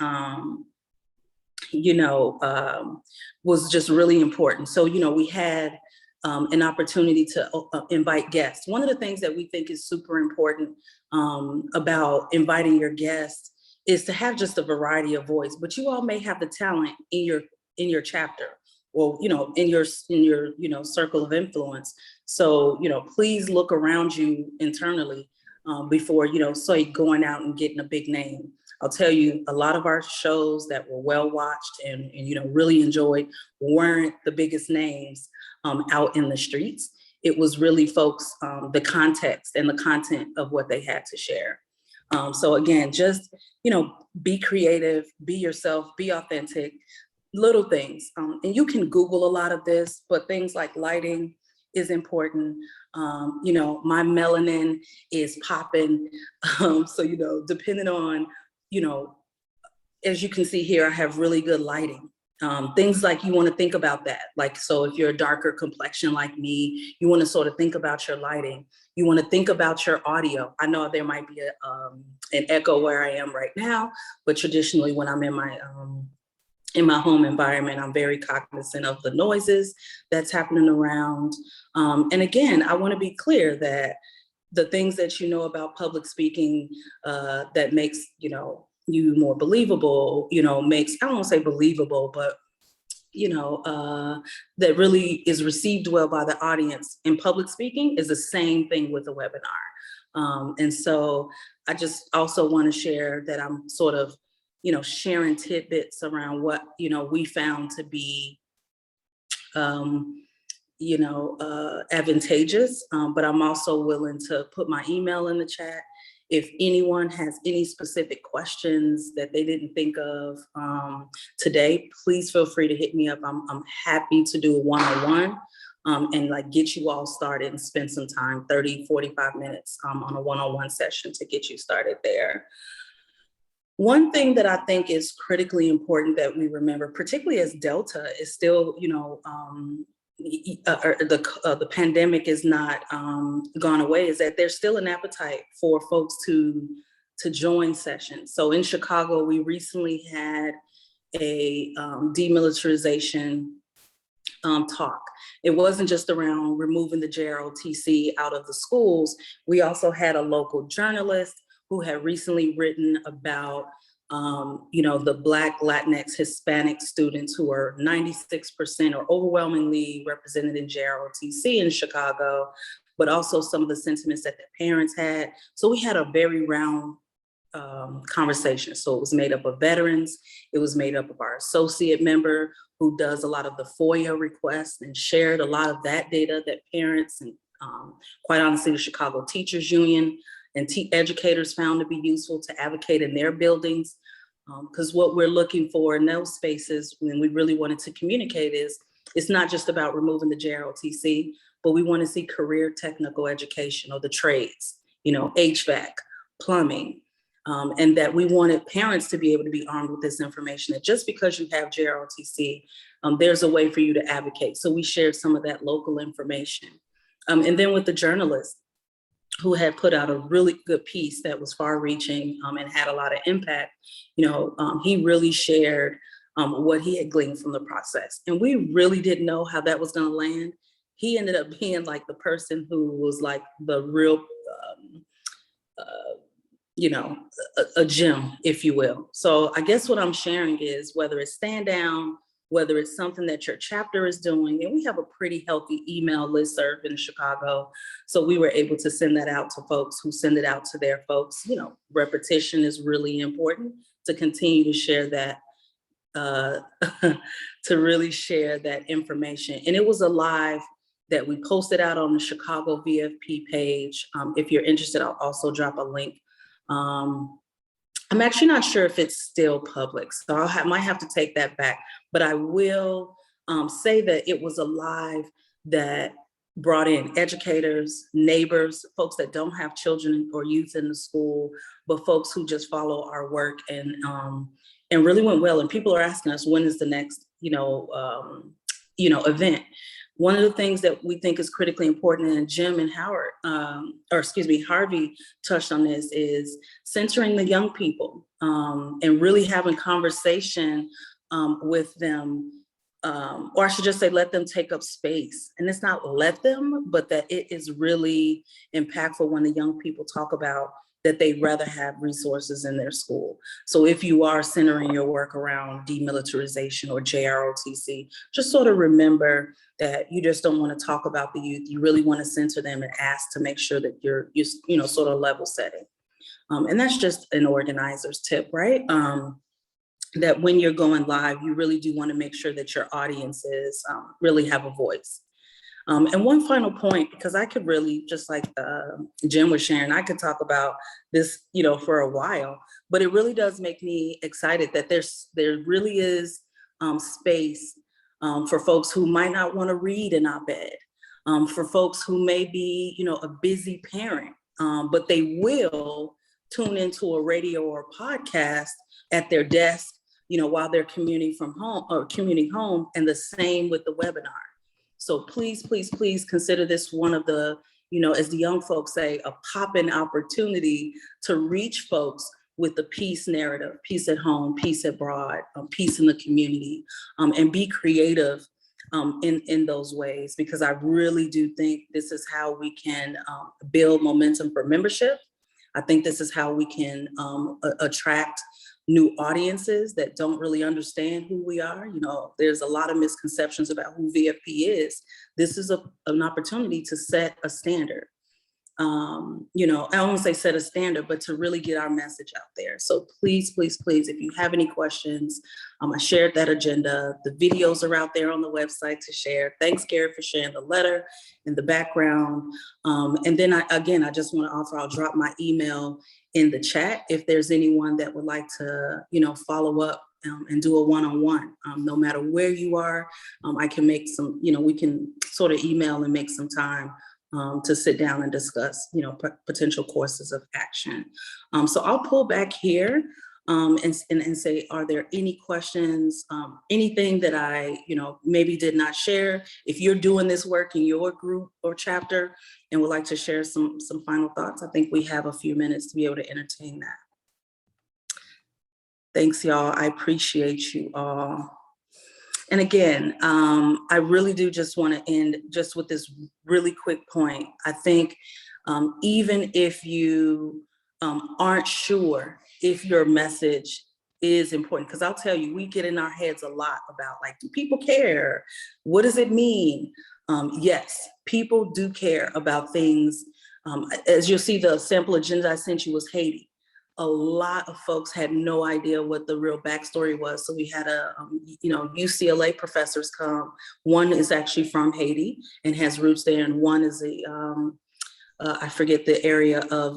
you know, was just really important. So, you know, we had an opportunity to invite guests. One of the things that we think is super important about inviting your guests is to have just a variety of voice, but you all may have the talent in your chapter, or, you know, in your, you know, circle of influence. So, you know, please look around you internally before, you know, so you're going out and getting a big name. I'll tell you, a lot of our shows that were well watched and you know, really enjoyed weren't the biggest names out in the streets. It was really folks, the context and the content of what they had to share. So again, just, you know, be creative, be yourself, be authentic, little things. And you can Google a lot of this, but things like lighting is important. You know, my melanin is popping. So, you know, depending on, you know, as you can see here, I have really good lighting. Things like you want to think about that. Like, so if you're a darker complexion like me, you want to sort of think about your lighting. You want to think about your audio. I know there might be an echo where I am right now, but traditionally when I'm in my home environment, I'm very cognizant of the noises that's happening around. And again, I want to be clear that the things that you know about public speaking that makes, you know, you more believable, you know, makes, I don't want to say believable, but, you know, that really is received well by the audience in public speaking is the same thing with a webinar. And so I just also want to share that I'm sort of, you know, sharing tidbits around what, you know, we found to be, you know, advantageous, but I'm also willing to put my email in the chat. If anyone has any specific questions that they didn't think of today, please feel free to hit me up. I'm happy to do a one-on-one and like get you all started and spend some time, 30, 45 minutes on a one-on-one session to get you started there. One thing that I think is critically important that we remember, particularly as Delta is still, you know, the pandemic is not gone away, is that there's still an appetite for folks to join sessions. So in Chicago, we recently had a demilitarization talk. It wasn't just around removing the JROTC out of the schools. We also had a local journalist who had recently written about you know, the Black, Latinx, Hispanic students who are 96% or overwhelmingly represented in JROTC in Chicago, but also some of the sentiments that their parents had. So we had a very round conversation. So it was made up of veterans. It was made up of our associate member who does a lot of the FOIA requests and shared a lot of that data that parents and quite honestly, the Chicago Teachers Union and educators found to be useful to advocate in their buildings. Because what we're looking for in those spaces when we really wanted to communicate is, it's not just about removing the JROTC, but we want to see career technical education or the trades, you know, HVAC, plumbing, and that we wanted parents to be able to be armed with this information, that just because you have JROTC, there's a way for you to advocate. So we shared some of that local information. And then with the journalists, who had put out a really good piece that was far-reaching and had a lot of impact, you know, he really shared what he had gleaned from the process. And we really didn't know how that was gonna land. He ended up being like the person who was like the real, you know, a gem, if you will. So I guess what I'm sharing is whether it's stand down, whether it's something that your chapter is doing, and we have a pretty healthy email listserv in Chicago. So we were able to send that out to folks who send it out to their folks. You know, repetition is really important to continue to share that, to really share that information. And it was a live that we posted out on the Chicago VFP page. If you're interested, I'll also drop a link. I'm actually not sure if it's still public, so I might have to take that back. But I will say that it was a live that brought in educators, neighbors, folks that don't have children or youth in the school, but folks who just follow our work, and really went well. And people are asking us, when is the next, event? One of the things that we think is critically important, and Jim and Harvey touched on this, is centering the young people, and really having conversation with them. Or I should just say, let them take up space. And it's not let them, but that it is really impactful when the young people talk about that they'd rather have resources in their school. So if you are centering your work around demilitarization or JROTC, just sort of remember that you just don't want to talk about the youth. You really want to center them and ask to make sure that you're sort of level setting. And that's just an organizer's tip, right? That when you're going live, you really do want to make sure that your audiences really have a voice. And one final point, because I could really, just like Jim was sharing, I could talk about this, for a while, but it really does make me excited that there really is space for folks who might not want to read an op-ed, for folks who may be, a busy parent, but they will tune into a radio or a podcast at their desk, while they're commuting home, and the same with the webinar. So please, please, please consider this one of the, as the young folks say, a pop-in opportunity to reach folks with the peace narrative, peace at home, peace abroad, peace in the community, and be creative in those ways, because I really do think this is how we can build momentum for membership. I think this is how we can attract new audiences that don't really understand who we are. There's a lot of misconceptions about who VFP is. This is an opportunity to set a standard. I don't want to say set a standard, but to really get our message out there. So please, please, please, if you have any questions, I shared that agenda. The videos are out there on the website to share. Thanks, Gary, for sharing the letter in the background. And then I just want to offer, I'll drop my email in the chat if there's anyone that would like to, follow up and do a one-on-one. No matter where you are, I can make some, we can sort of email and make some time to sit down and discuss, potential courses of action. So I'll pull back here and say, are there any questions, anything that I, maybe did not share? If you're doing this work in your group or chapter and would like to share some final thoughts, I think we have a few minutes to be able to entertain that. Thanks, y'all. I appreciate you all. And again, I really do just want to end just with this really quick point. I think even if you aren't sure if your message is important, because I'll tell you, we get in our heads a lot about, like, do people care? What does it mean? Yes, people do care about things. As you'll see, the sample agenda I sent you was Haiti. A lot of folks had no idea what the real backstory was. So we had UCLA professors come. One is actually from Haiti and has roots there. And one is I forget the area of,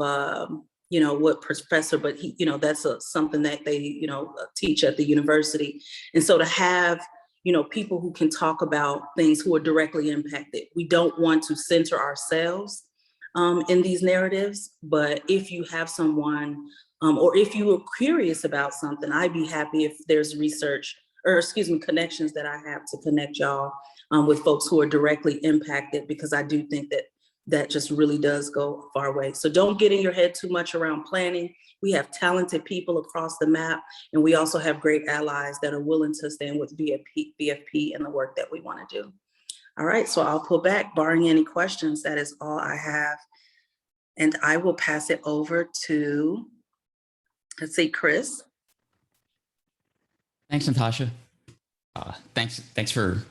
what professor, but he, that's something that they, teach at the university. And so to have, people who can talk about things who are directly impacted. We don't want to center ourselves in these narratives, but if you have someone, or if you were curious about something, I'd be happy if there's connections that I have to connect y'all with folks who are directly impacted, because I do think that just really does go a far way. So don't get in your head too much around planning. We have talented people across the map, and we also have great allies that are willing to stand with VFP and the work that we want to do. All right, so I'll pull back, barring any questions. That is all I have. And I will pass it over to, let's see, Chris. Thanks, Natasha. Thanks for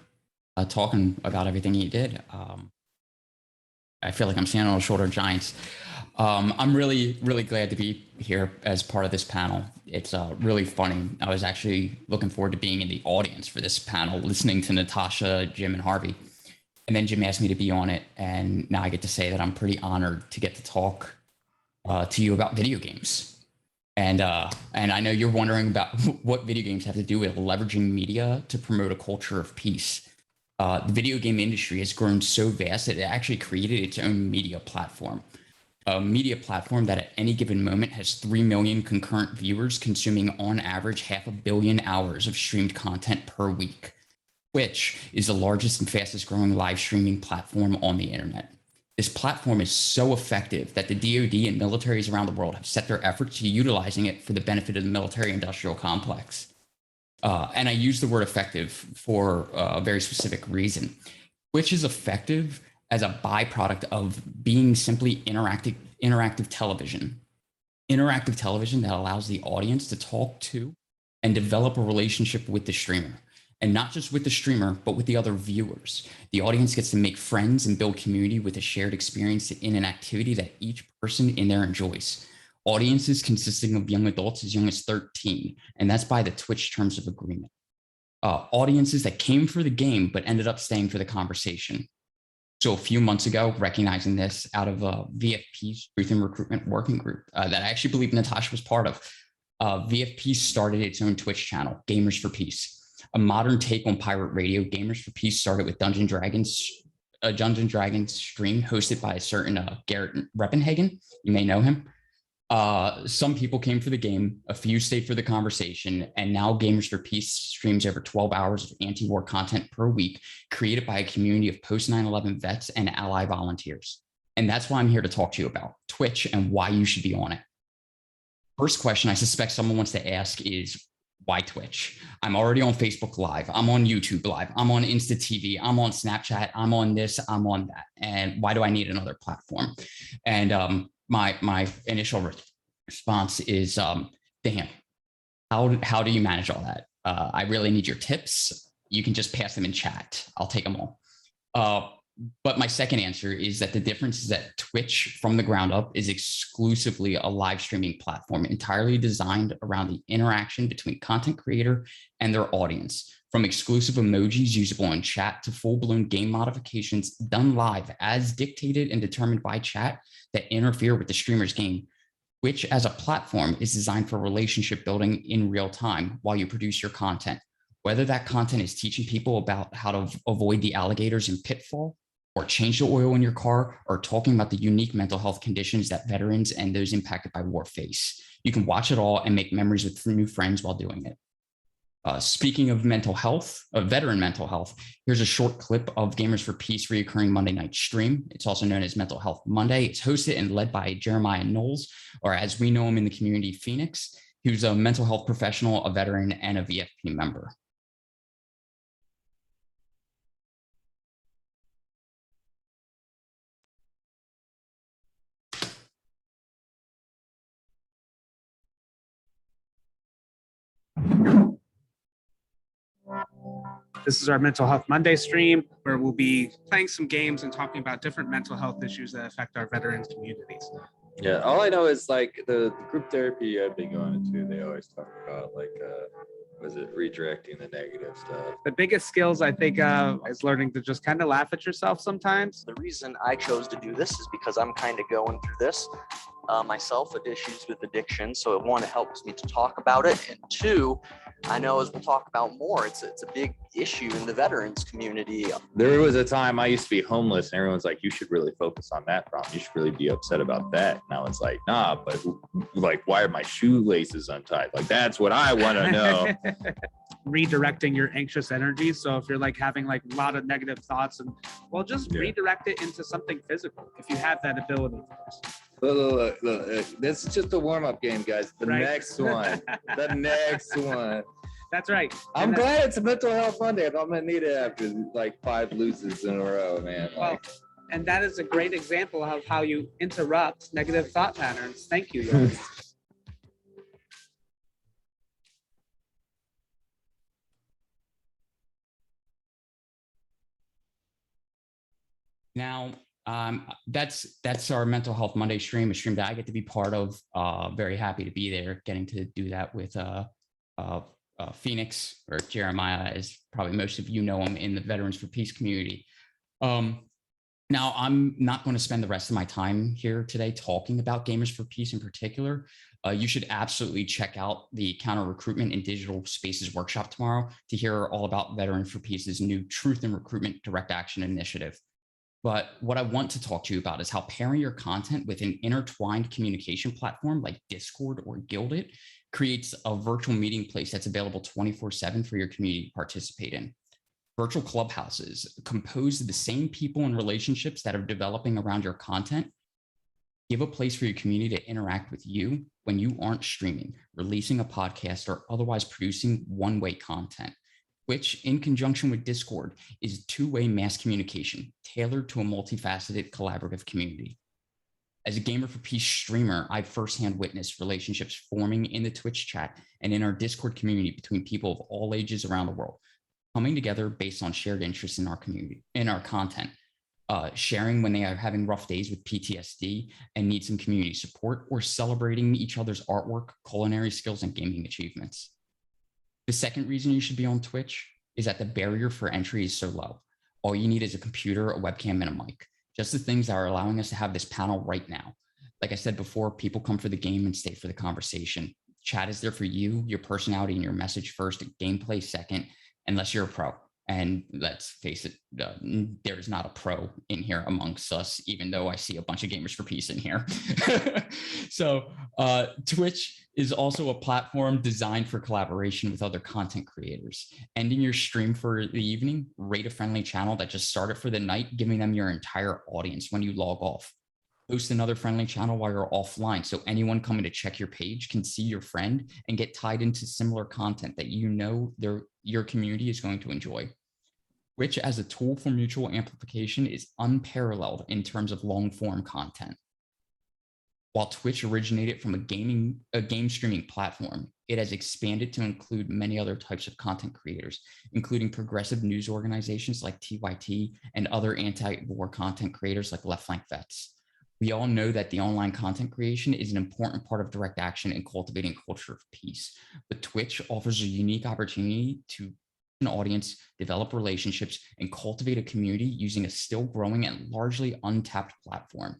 talking about everything you did. I feel like I'm standing on the shoulder of giants. I'm really, really glad to be here as part of this panel. It's really funny. I was actually looking forward to being in the audience for this panel, listening to Natasha, Jim, and Harvey. And then Jim asked me to be on it, and now I get to say that I'm pretty honored to get to talk to you about video games. And I know you're wondering about what video games have to do with leveraging media to promote a culture of peace. the video game industry has grown so vast that it actually created its own media platform. A media platform that at any given moment has 3 million concurrent viewers consuming on average 500 million hours of streamed content per week. Twitch is the largest and fastest growing live streaming platform on the internet. This platform is so effective that the DoD and militaries around the world have set their efforts to utilizing it for the benefit of the military industrial complex. And I use the word effective for a very specific reason. Twitch is effective as a byproduct of being simply interactive television. Interactive television that allows the audience to talk to and develop a relationship with the streamer. And not just with the streamer, but with the other viewers. The audience gets to make friends and build community with a shared experience in an activity that each person in there enjoys. Audiences consisting of young adults as young as 13, and that's by the Twitch terms of agreement. Audiences that came for the game, but ended up staying for the conversation. So a few months ago, recognizing this out of VFP's Truth and Recruitment Working Group that I actually believe Natasha was part of, VFP started its own Twitch channel, Gamers for Peace. A modern take on pirate radio. Gamers for Peace started with Dungeon Dragons stream hosted by a certain Garrett Reppenhagen. You may know him. Some people came for the game, a few stayed for the conversation, and now Gamers for Peace streams over 12 hours of anti-war content per week, created by a community of post 9/11 vets and ally volunteers. And that's why I'm here to talk to you about Twitch and why you should be on it. First question I suspect someone wants to ask is, why Twitch? I'm already on Facebook Live. I'm on YouTube Live. I'm on Insta TV. I'm on Snapchat. I'm on this. I'm on that. And why do I need another platform? And my initial response is, damn, how do you manage all that? I really need your tips. You can just pass them in chat. I'll take them all. But my second answer is that the difference is that Twitch from the ground up is exclusively a live streaming platform entirely designed around the interaction between content creator and their audience, from exclusive emojis usable in chat to full-blown game modifications done live as dictated and determined by chat that interfere with the streamer's game. Twitch as a platform is designed for relationship building in real time while you produce your content. Whether that content is teaching people about how to avoid the alligators in Pitfall, or change the oil in your car, or talking about the unique mental health conditions that veterans and those impacted by war face. You can watch it all and make memories with new friends while doing it. Speaking of mental health, veteran mental health, here's a short clip of Gamers for Peace reoccurring Monday night stream. It's also known as Mental Health Monday. It's hosted and led by Jeremiah Knowles, or as we know him in the community, Phoenix, who's a mental health professional, a veteran, and a VFP member. This is our Mental Health Monday stream, where we'll be playing some games and talking about different mental health issues that affect our veterans communities. Yeah, all I know is like the group therapy I've been going to, they always talk about like, was it redirecting the negative stuff? The biggest skills I think is learning to just kind of laugh at yourself sometimes. The reason I chose to do this is because I'm kind of going through this myself with issues with addiction. So one, it helps me to talk about it. And two, I know as we'll talk about more, it's a big issue in the veterans community. There was a time I used to be homeless and everyone's like, you should really focus on that problem. You should really be upset about that. And I was like, nah, but like, why are my shoelaces untied? Like, that's what I want to know. Redirecting your anxious energy. So if you're like having like a lot of negative thoughts, and well, just redirect it into something physical if you have that ability. Look, this is just a warm-up game, guys. The next one. The next one. That's right. I'm glad it's a Mental Health Monday. I'm gonna need it after like 5 loses in a row, man. Well, and that is a great example of how you interrupt negative thought patterns. Thank you, Yogi. Now, that's our Mental Health Monday stream, a stream that I get to be part of. Very happy to be there, getting to do that with Phoenix, or Jeremiah, as probably most of you know him in the Veterans for Peace community. Now, I'm not going to spend the rest of my time here today talking about Gamers for Peace in particular. You should absolutely check out the Counter Recruitment in Digital Spaces workshop tomorrow to hear all about Veterans for Peace's new Truth in Recruitment Direct Action Initiative. But what I want to talk to you about is how pairing your content with an intertwined communication platform like Discord or Guilded creates a virtual meeting place that's available 24/7 for your community to participate in. Virtual clubhouses composed of the same people and relationships that are developing around your content give a place for your community to interact with you when you aren't streaming, releasing a podcast, or otherwise producing one-way content, which in conjunction with Discord is two-way mass communication tailored to a multifaceted collaborative community. As a Gamer for Peace streamer, I've firsthand witnessed relationships forming in the Twitch chat and in our Discord community between people of all ages around the world, coming together based on shared interests in our community, in our content, sharing when they are having rough days with PTSD and need some community support, or celebrating each other's artwork, culinary skills, and gaming achievements. The second reason you should be on Twitch is that the barrier for entry is so low. All you need is a computer, a webcam, and a mic. Just the things that are allowing us to have this panel right now. Like I said before, people come for the game and stay for the conversation. Chat is there for you, your personality, and your message first, gameplay second, unless you're a pro. And let's face it, there is not a pro in here amongst us, even though I see a bunch of Gamers for Peace in here. So Twitch is also a platform designed for collaboration with other content creators. Ending your stream for the evening, rate a friendly channel that just started for the night, giving them your entire audience when you log off. Host another friendly channel while you're offline, so anyone coming to check your page can see your friend and get tied into similar content that you know your community is going to enjoy. Twitch as a tool for mutual amplification is unparalleled in terms of long form content. While Twitch originated from a game streaming platform, it has expanded to include many other types of content creators, including progressive news organizations like TYT and other anti-war content creators like Left Flank Vets. We all know that the online content creation is an important part of direct action in cultivating a culture of peace, but Twitch offers a unique opportunity to an audience, develop relationships, and cultivate a community using a still growing and largely untapped platform.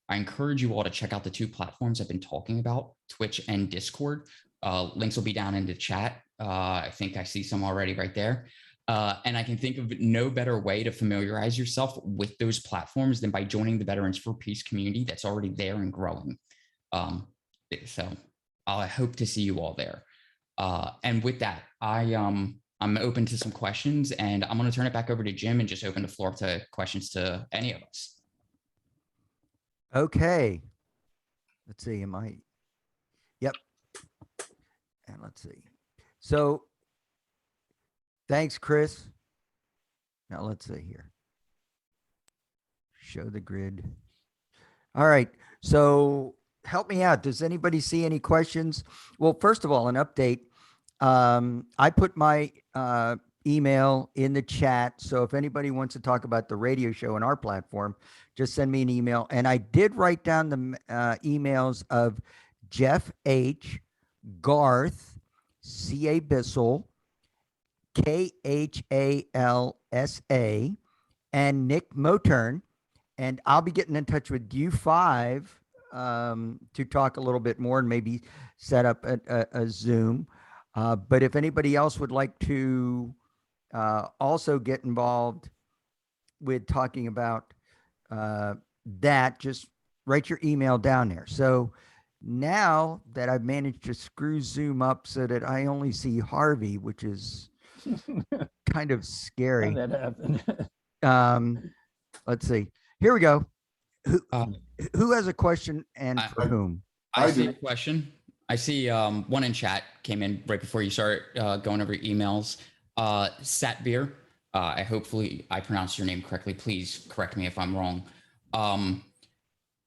I encourage you all to check out the two platforms I've been talking about, Twitch and Discord. Links will be down in the chat. I think I see some already right there. And I can think of no better way to familiarize yourself with those platforms than by joining the Veterans for Peace community that's already there and growing. So I hope to see you all there. And with that, I'm open to some questions, and I'm going to turn it back over to Jim and just open the floor to questions to any of us. Okay. Let's see. Yep. And let's see. So thanks, Chris. Now let's see here. Show the grid. All right. So help me out. Does anybody see any questions? Well, first of all, an update. I put my email in the chat. So if anybody wants to talk about the radio show on our platform, just send me an email. And I did write down the emails of Jeff H., Garth, C.A. Bissell, KHALSA, and Nick Motern. And I'll be getting in touch with you five to talk a little bit more and maybe set up a Zoom. But if anybody else would like to also get involved with talking about that, just write your email down there. So now that I've managed to screw Zoom up so that I only see Harvey, which is kind of scary. How'd that happen? Let's see. Here we go. Who has a question and for whom? I see a question. I see one in chat came in right before you start going over emails. Satbir, hopefully I pronounced your name correctly. Please correct me if I'm wrong.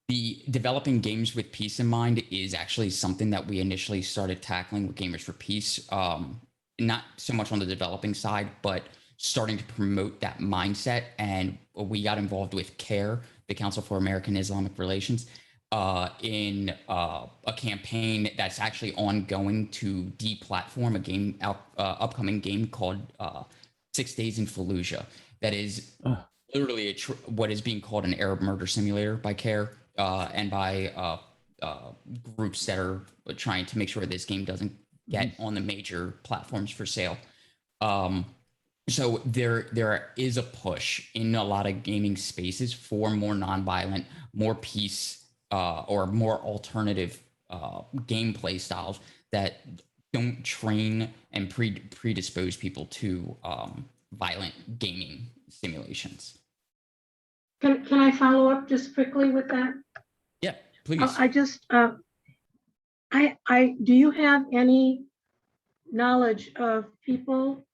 The developing games with peace in mind is actually something that we initially started tackling with Gamers for Peace. Not so much on the developing side, but starting to promote that mindset. And we got involved with CARE, the Council for American Islamic Relations, in a campaign that's actually ongoing to deplatform a game, upcoming game called 6 Days in Fallujah. That is literally what is being called an Arab murder simulator by CARE and by groups that are trying to make sure this game doesn't get on the major platforms for sale. So there is a push in a lot of gaming spaces for more nonviolent, more peace, or more alternative gameplay styles that don't train and predispose people to violent gaming simulations. Can I follow up just quickly with that? Yeah, please. I just, do you have any knowledge of people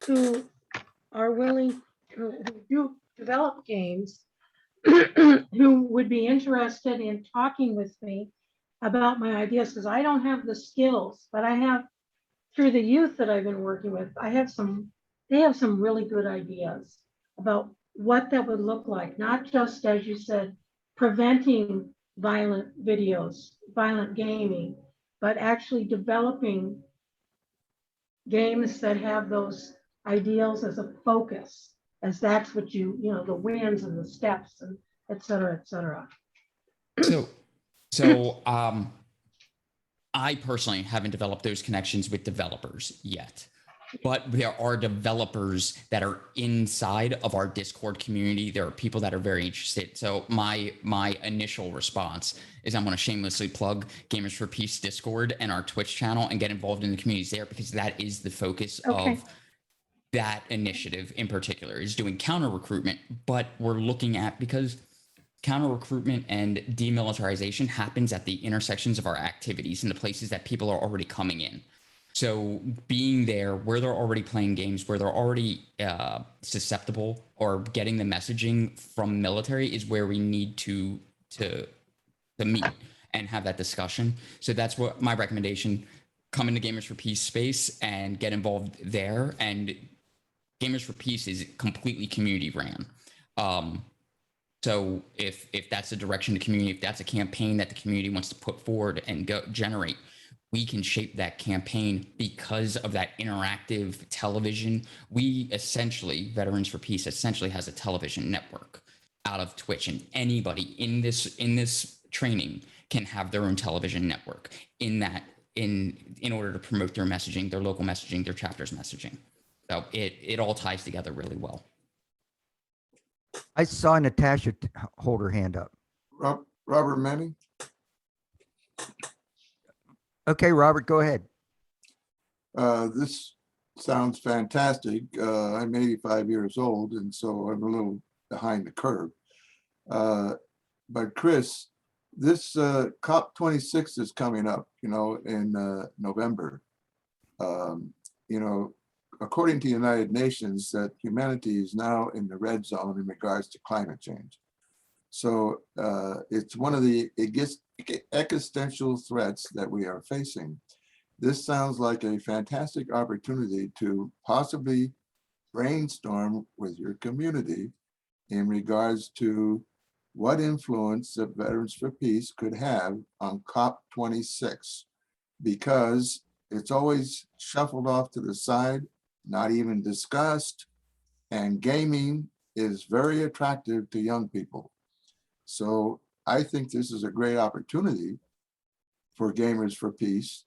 who are willing, who do develop games, who would be interested in talking with me about my ideas? Because I don't have the skills, but I have, through the youth that I've been working with, they have some really good ideas about what that would look like, not just, as you said, preventing violent videos, violent gaming, but actually developing games that have those ideals as a focus, as that's what you know, the wins and the steps and et cetera, et cetera. So I personally haven't developed those connections with developers yet, but there are developers that are inside of our Discord community. There are people that are very interested. So my initial response is I'm going to shamelessly plug Gamers for Peace Discord and our Twitch channel and get involved in the communities there, because that is the focus of that initiative in particular, is doing counter recruitment. But we're looking at, because counter recruitment and demilitarization happens at the intersections of our activities and the places that people are already coming in. So being there where they're already playing games, where they're already susceptible or getting the messaging from military, is where we need to meet and have that discussion. So that's what my recommendation: come into Gamers for Peace space and get involved there. And Gamers for Peace is completely community ran. So if that's the direction the community, if that's a campaign that the community wants to put forward and go generate, we can shape that campaign because of that interactive television. We essentially, Veterans for Peace essentially has a television network out of Twitch, and anybody in this training can have their own television network in order to promote their messaging, their local messaging, their chapter's messaging. So it all ties together really well. I saw Natasha hold her hand up. Robert Manning. Okay, Robert, go ahead. This sounds fantastic. I'm 85 years old, and so I'm a little behind the curve. But Chris, this COP26 is coming up, in November. According to the United Nations, that humanity is now in the red zone in regards to climate change. So it's one of the existential threats that we are facing. This sounds like a fantastic opportunity to possibly brainstorm with your community in regards to what influence that Veterans for Peace could have on COP26, because it's always shuffled off to the side, not even discussed, and gaming is very attractive to young people. So I think this is a great opportunity for Gamers for Peace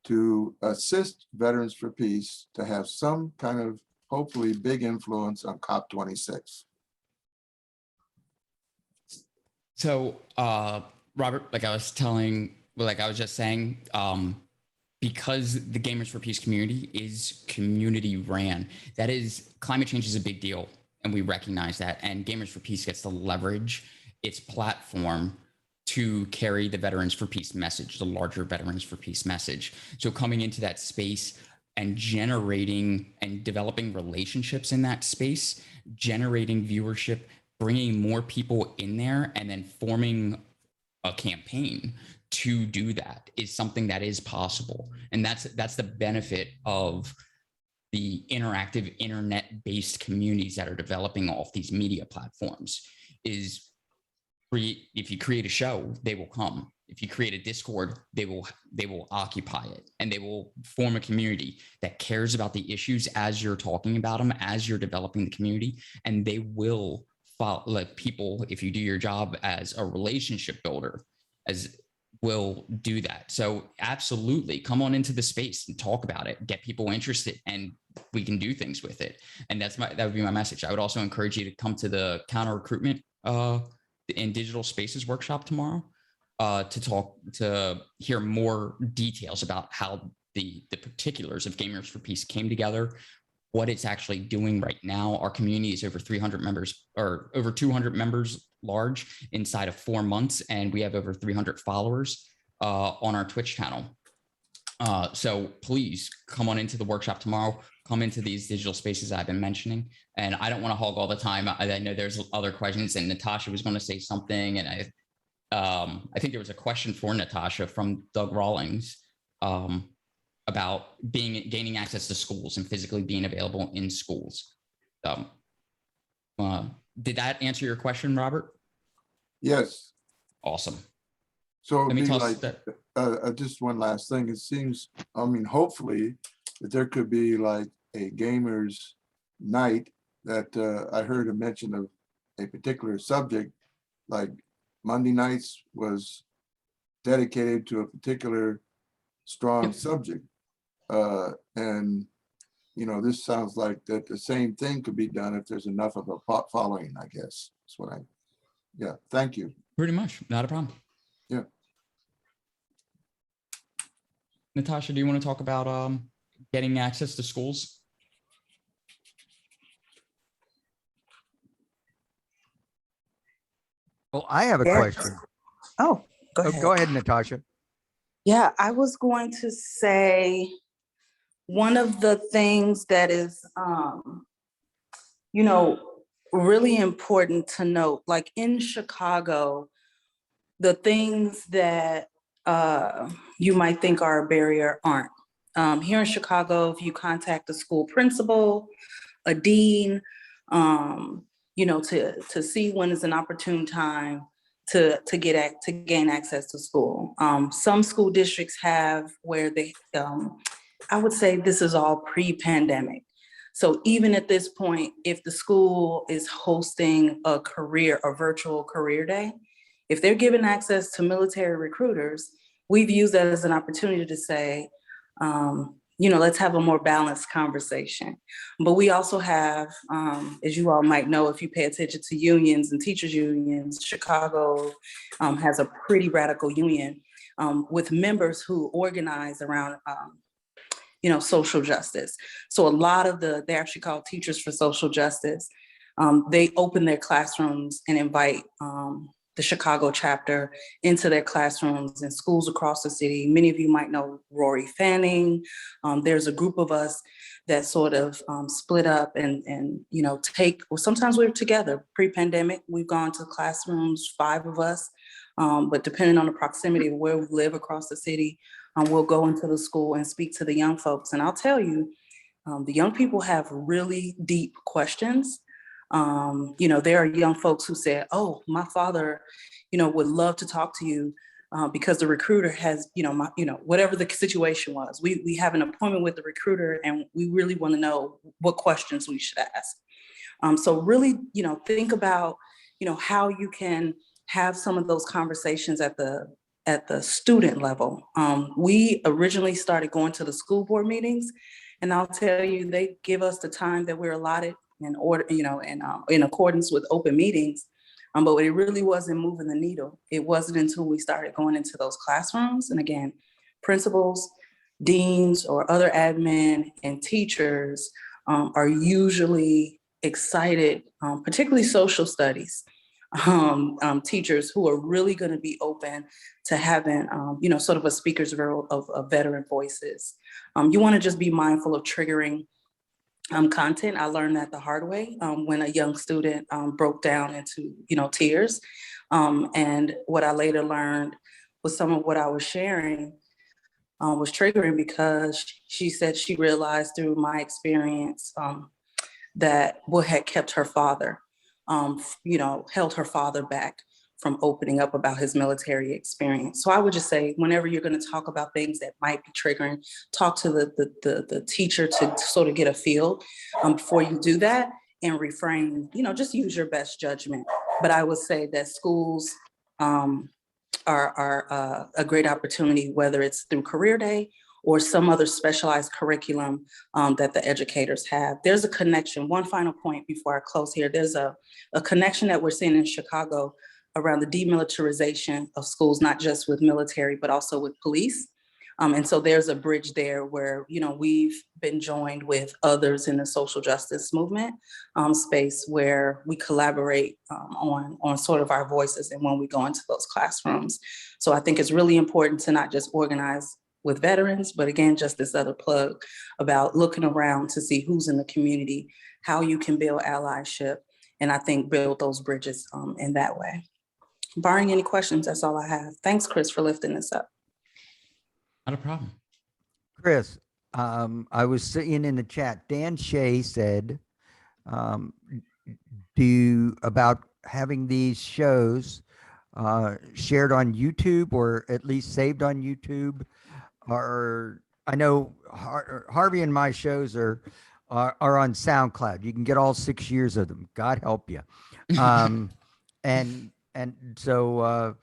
to assist Veterans for Peace to have some kind of hopefully big influence on COP26. So Robert, like I was just saying, because the Gamers for Peace community is community ran, that is, climate change is a big deal, and we recognize that. And Gamers for Peace gets to leverage its platform to carry the Veterans for Peace message, the larger Veterans for Peace message. So coming into that space and generating and developing relationships in that space, generating viewership, bringing more people in there, and then forming a campaign to do that is something that is possible. And that's the benefit of the interactive internet-based communities that are developing off these media platforms. Is if you create a show, they will come. If you create a Discord, they will occupy it, and they will form a community that cares about the issues as you're talking about them, as you're developing the community, and they will like people, if you do your job as a relationship builder, will do that. So absolutely come on into the space and talk about it, get people interested, and we can do things with it. And that would be my message. I would also encourage you to come to the counter recruitment in digital spaces workshop tomorrow to hear more details about how the particulars of Gamers for Peace came together, what it's actually doing right now. Our community is over 300 members, or over 200 members large inside of 4 months, and we have over 300 followers on our Twitch channel. So please come on into the workshop tomorrow. Come into these digital spaces I've been mentioning. And I don't want to hog all the time. I know there's other questions, and Natasha was going to say something, and I think there was a question for Natasha from Doug Rawlings about gaining access to schools and physically being available in schools. Did that answer your question, Robert? Yes. Awesome. So it'd Let me be toss like, that. just one last thing. It seems, I mean, hopefully that there could be like a gamers night that I heard a mention of a particular subject, like Monday nights was dedicated to a particular strong subject. And, you know, this sounds like that the same thing could be done if there's enough of a following, I guess. That's what yeah, thank you. Pretty much, not a problem. Yeah. Natasha, do you want to talk about getting access to schools? Well, I have a question. Oh, go ahead. Go ahead, Natasha. Yeah, I was going to say one of the things that is, you know, really important to note, like in Chicago, the things that you might think are a barrier aren't. Here in Chicago, if you contact a school principal, a dean, you know, to see when is an opportune time to gain access to school. Some school districts have where they, I would say this is all pre-pandemic. So even at this point, if the school is hosting a virtual career day, if they're giving access to military recruiters, we've used that as an opportunity to say, you know, let's have a more balanced conversation. But we also have, as you all might know, if you pay attention to unions and teachers unions, Chicago has a pretty radical union with members who organize around, you know, social justice. So a lot of they're actually called Teachers for Social Justice. They open their classrooms and invite the Chicago chapter into their classrooms in schools across the city. Many of you might know Rory Fanning. There's a group of us that sort of split up and you know, sometimes we're together. Pre-pandemic, we've gone to classrooms, 5 of us, but depending on the proximity of where we live across the city, we'll go into the school and speak to the young folks. And I'll tell you, the young people have really deep questions. You know, there are young folks who say, oh, my father, you know, would love to talk to you because the recruiter has, you know, whatever the situation was. We have an appointment with the recruiter and we really want to know what questions we should ask. So really, you know, think about, you know, how you can have some of those conversations at the student level. We originally started going to the school board meetings, and I'll tell you, they give us the time that we're allotted in order, you know, and in accordance with open meetings. But it really wasn't moving the needle. It wasn't until we started going into those classrooms. And again, principals, deans, or other admin and teachers are usually excited, particularly social studies teachers who are really going to be open to having, you know, sort of a speaker's role of veteran voices. You want to just be mindful of triggering content. I learned that the hard way when a young student broke down into, you know, tears. And what I later learned was some of what I was sharing was triggering because she said she realized through my experience that what had kept her father, you know, held her father back from opening up about his military experience. So I would just say, whenever you're going to talk about things that might be triggering, talk to the teacher to sort of get a feel before you do that. and refrain, just use your best judgment. But I would say that schools are a great opportunity, whether it's through Career Day or some other specialized curriculum that the educators have. There's a connection. One final point before I close here. There's a connection that we're seeing in Chicago around the demilitarization of schools, not just with military, but also with police. And so there's a bridge there where, we've been joined with others in the social justice movement space where we collaborate on sort of our voices and when we go into those classrooms. So I think it's really important to not just organize with veterans, but again, just this other plug about looking around to see who's in the community, how you can build allyship, and I think build those bridges in that way. Barring any questions, that's all I have. Thanks, Chris, for lifting this up. Not a problem. Chris, I was seeing in the chat, Dan Shea said, about having these shows shared on YouTube or at least saved on YouTube. Or I know Harvey and my shows are on SoundCloud. You can get all 6 years of them. God help you. And so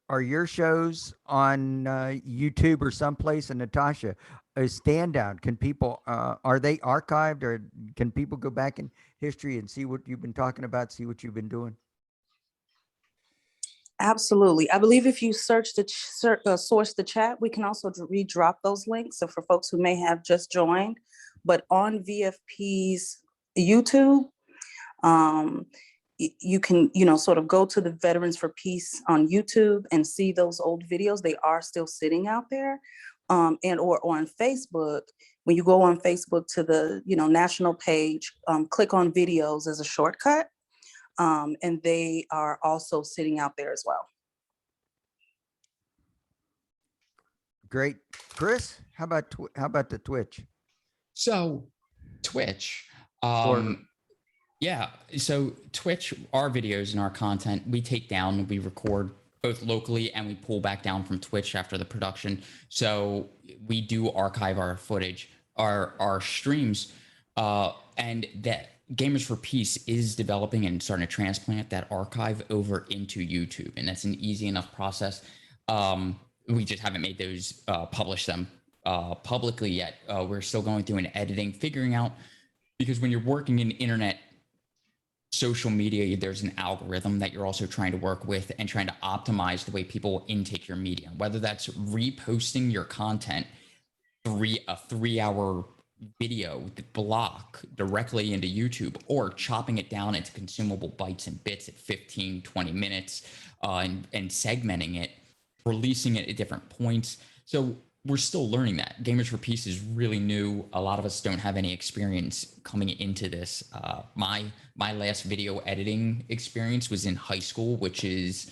are your shows on YouTube or someplace? And Natasha, a standout. Can people are they archived, or can people go back in history and see what you've been talking about, see what you've been doing? Absolutely. I believe if you search source the chat, we can also redrop those links. So for folks who may have just joined, but on VFP's YouTube, you can, sort of go to the Veterans for Peace on YouTube and see those old videos. They are still sitting out there. And or on Facebook, when you go on Facebook to the, national page, click on videos as a shortcut. And they are also sitting out there as well. Great. Chris, how about the Twitch? So Twitch, yeah. So Twitch, our videos and our content, we take down, we record both locally and we pull back down from Twitch after the production. So we do archive our footage, our streams, and that Gamers for Peace is developing and starting to transplant that archive over into YouTube. And that's an easy enough process. We just haven't made those, publish them publicly yet. We're still going through an editing, figuring out, because when you're working in internet, social media, there's an algorithm that you're also trying to work with and trying to optimize the way people intake your media, whether that's reposting your content, a 3-hour video block directly into YouTube, or chopping it down into consumable bites and bits at 15, 20 minutes and segmenting it, releasing it at different points. So we're still learning that. Gamers for Peace is really new. A lot of us don't have any experience coming into this. My last video editing experience was in high school, which is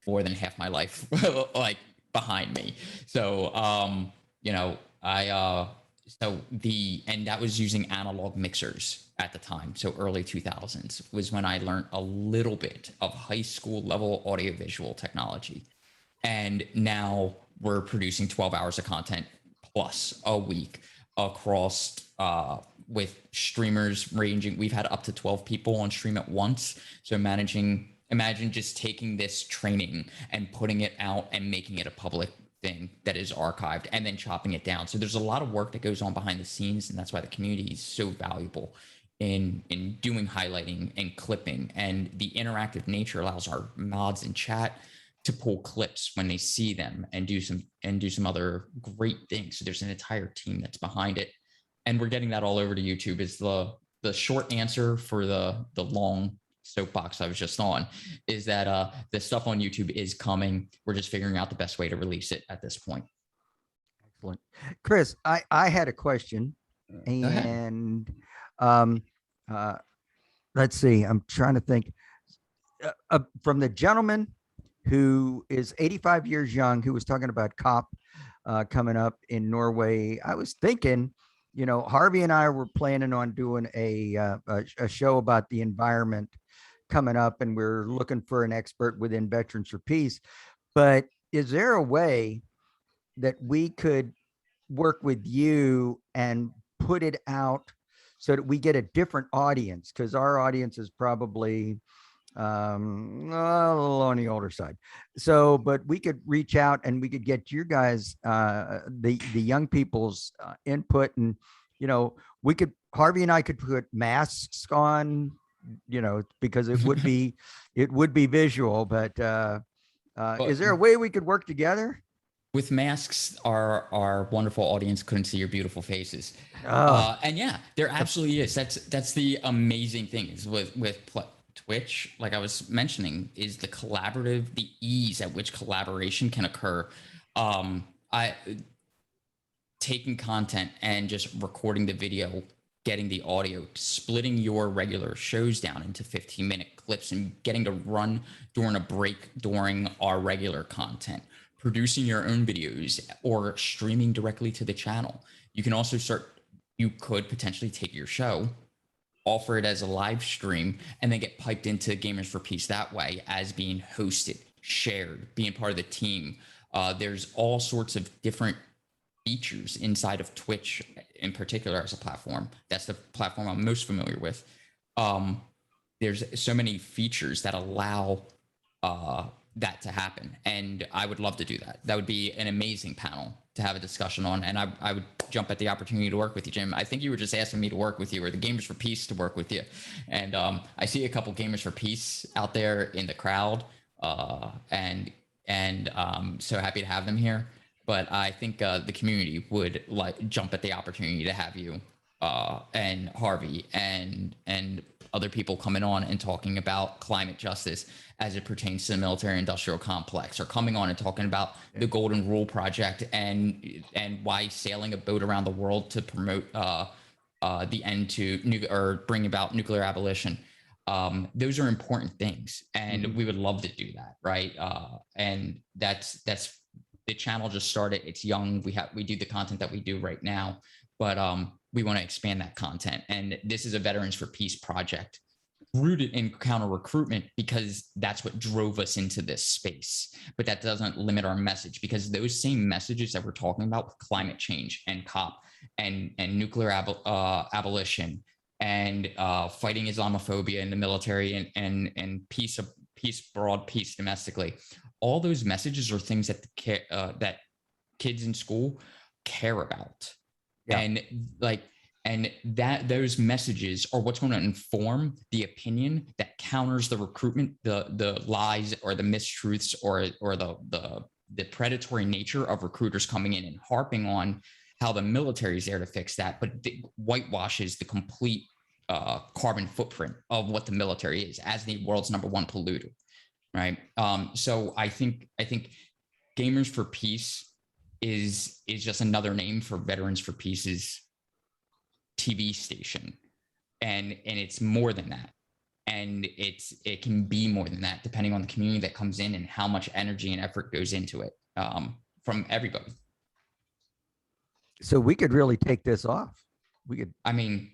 more than half my life like behind me. So and that was using analog mixers at the time. So early 2000s was when I learned a little bit of high school level audiovisual technology. And now we're producing 12 hours of content plus a week across with streamers ranging. We've had up to 12 people on stream at once. So imagine just taking this training and putting it out and making it a public thing that is archived and then chopping it down. So there's a lot of work that goes on behind the scenes, and that's why the community is so valuable in doing highlighting and clipping. And the interactive nature allows our mods in chat to pull clips when they see them and do some other great things. So there's an entire team that's behind it, and we're getting that all over to YouTube. Is the short answer for the long soapbox I was just on, is that the stuff on YouTube is coming. We're just figuring out the best way to release it at this point. Excellent. Chris, I had a question, and let's see, I'm trying to think from the gentleman who is 85 years young, who was talking about COP coming up in Norway. I was thinking, Harvey and I were planning on doing a show about the environment coming up, and we're looking for an expert within Veterans for Peace. But is there a way that we could work with you and put it out so that we get a different audience, because our audience is probably a little on the older side. So, but we could reach out and we could get your guys, the young people's input, and we could, Harvey and I could put masks on, because it would be visual. But is there a way we could work together? With masks, our wonderful audience couldn't see your beautiful faces. And yeah, there absolutely is. That's the amazing thing is with Twitch, like I was mentioning, is the ease at which collaboration can occur. Taking content and just recording the video, getting the audio, splitting your regular shows down into 15-minute clips and getting to run during a break during our regular content, producing your own videos or streaming directly to the channel. You can also you could potentially take your show, offer it as a live stream, and then get piped into Gamers for Peace that way as being hosted, shared, being part of the team. There's all sorts of different features inside of Twitch in particular as a platform. That's the platform I'm most familiar with. There's so many features that allow that to happen. And I would love to do that. That would be an amazing panel to have a discussion on. And I would jump at the opportunity to work with you, Jim. I think you were just asking me to work with you, or the Gamers for Peace to work with you. And I see a couple Gamers for Peace out there in the crowd. And so happy to have them here. But I think the community would jump at the opportunity to have you and Harvey and other people coming on and talking about climate justice as it pertains to the military industrial complex, or coming on and talking about the Golden Rule Project and why sailing a boat around the world to promote the end to or bring about nuclear abolition. Those are important things, and we would love to do that, right? And that's the channel just started. It's young. We do the content that we do right now, but we want to expand that content. And this is a Veterans for Peace project rooted in counter recruitment, because that's what drove us into this space. But that doesn't limit our message, because those same messages that we're talking about with climate change and COP and nuclear abolition and fighting Islamophobia in the military and peace, broad peace domestically, all those messages are things that that kids in school care about. And that those messages are what's going to inform the opinion that counters the recruitment, the lies or the mistruths or the predatory nature of recruiters coming in and harping on how the military is there to fix that, but whitewashes the complete carbon footprint of what the military is as the world's #1 polluter. Right. So I think Gamers for Peace is just another name for Veterans for Peace's TV station, and it's more than that, and it can be more than that depending on the community that comes in and how much energy and effort goes into it from everybody. So we could really take this off. We could. I mean,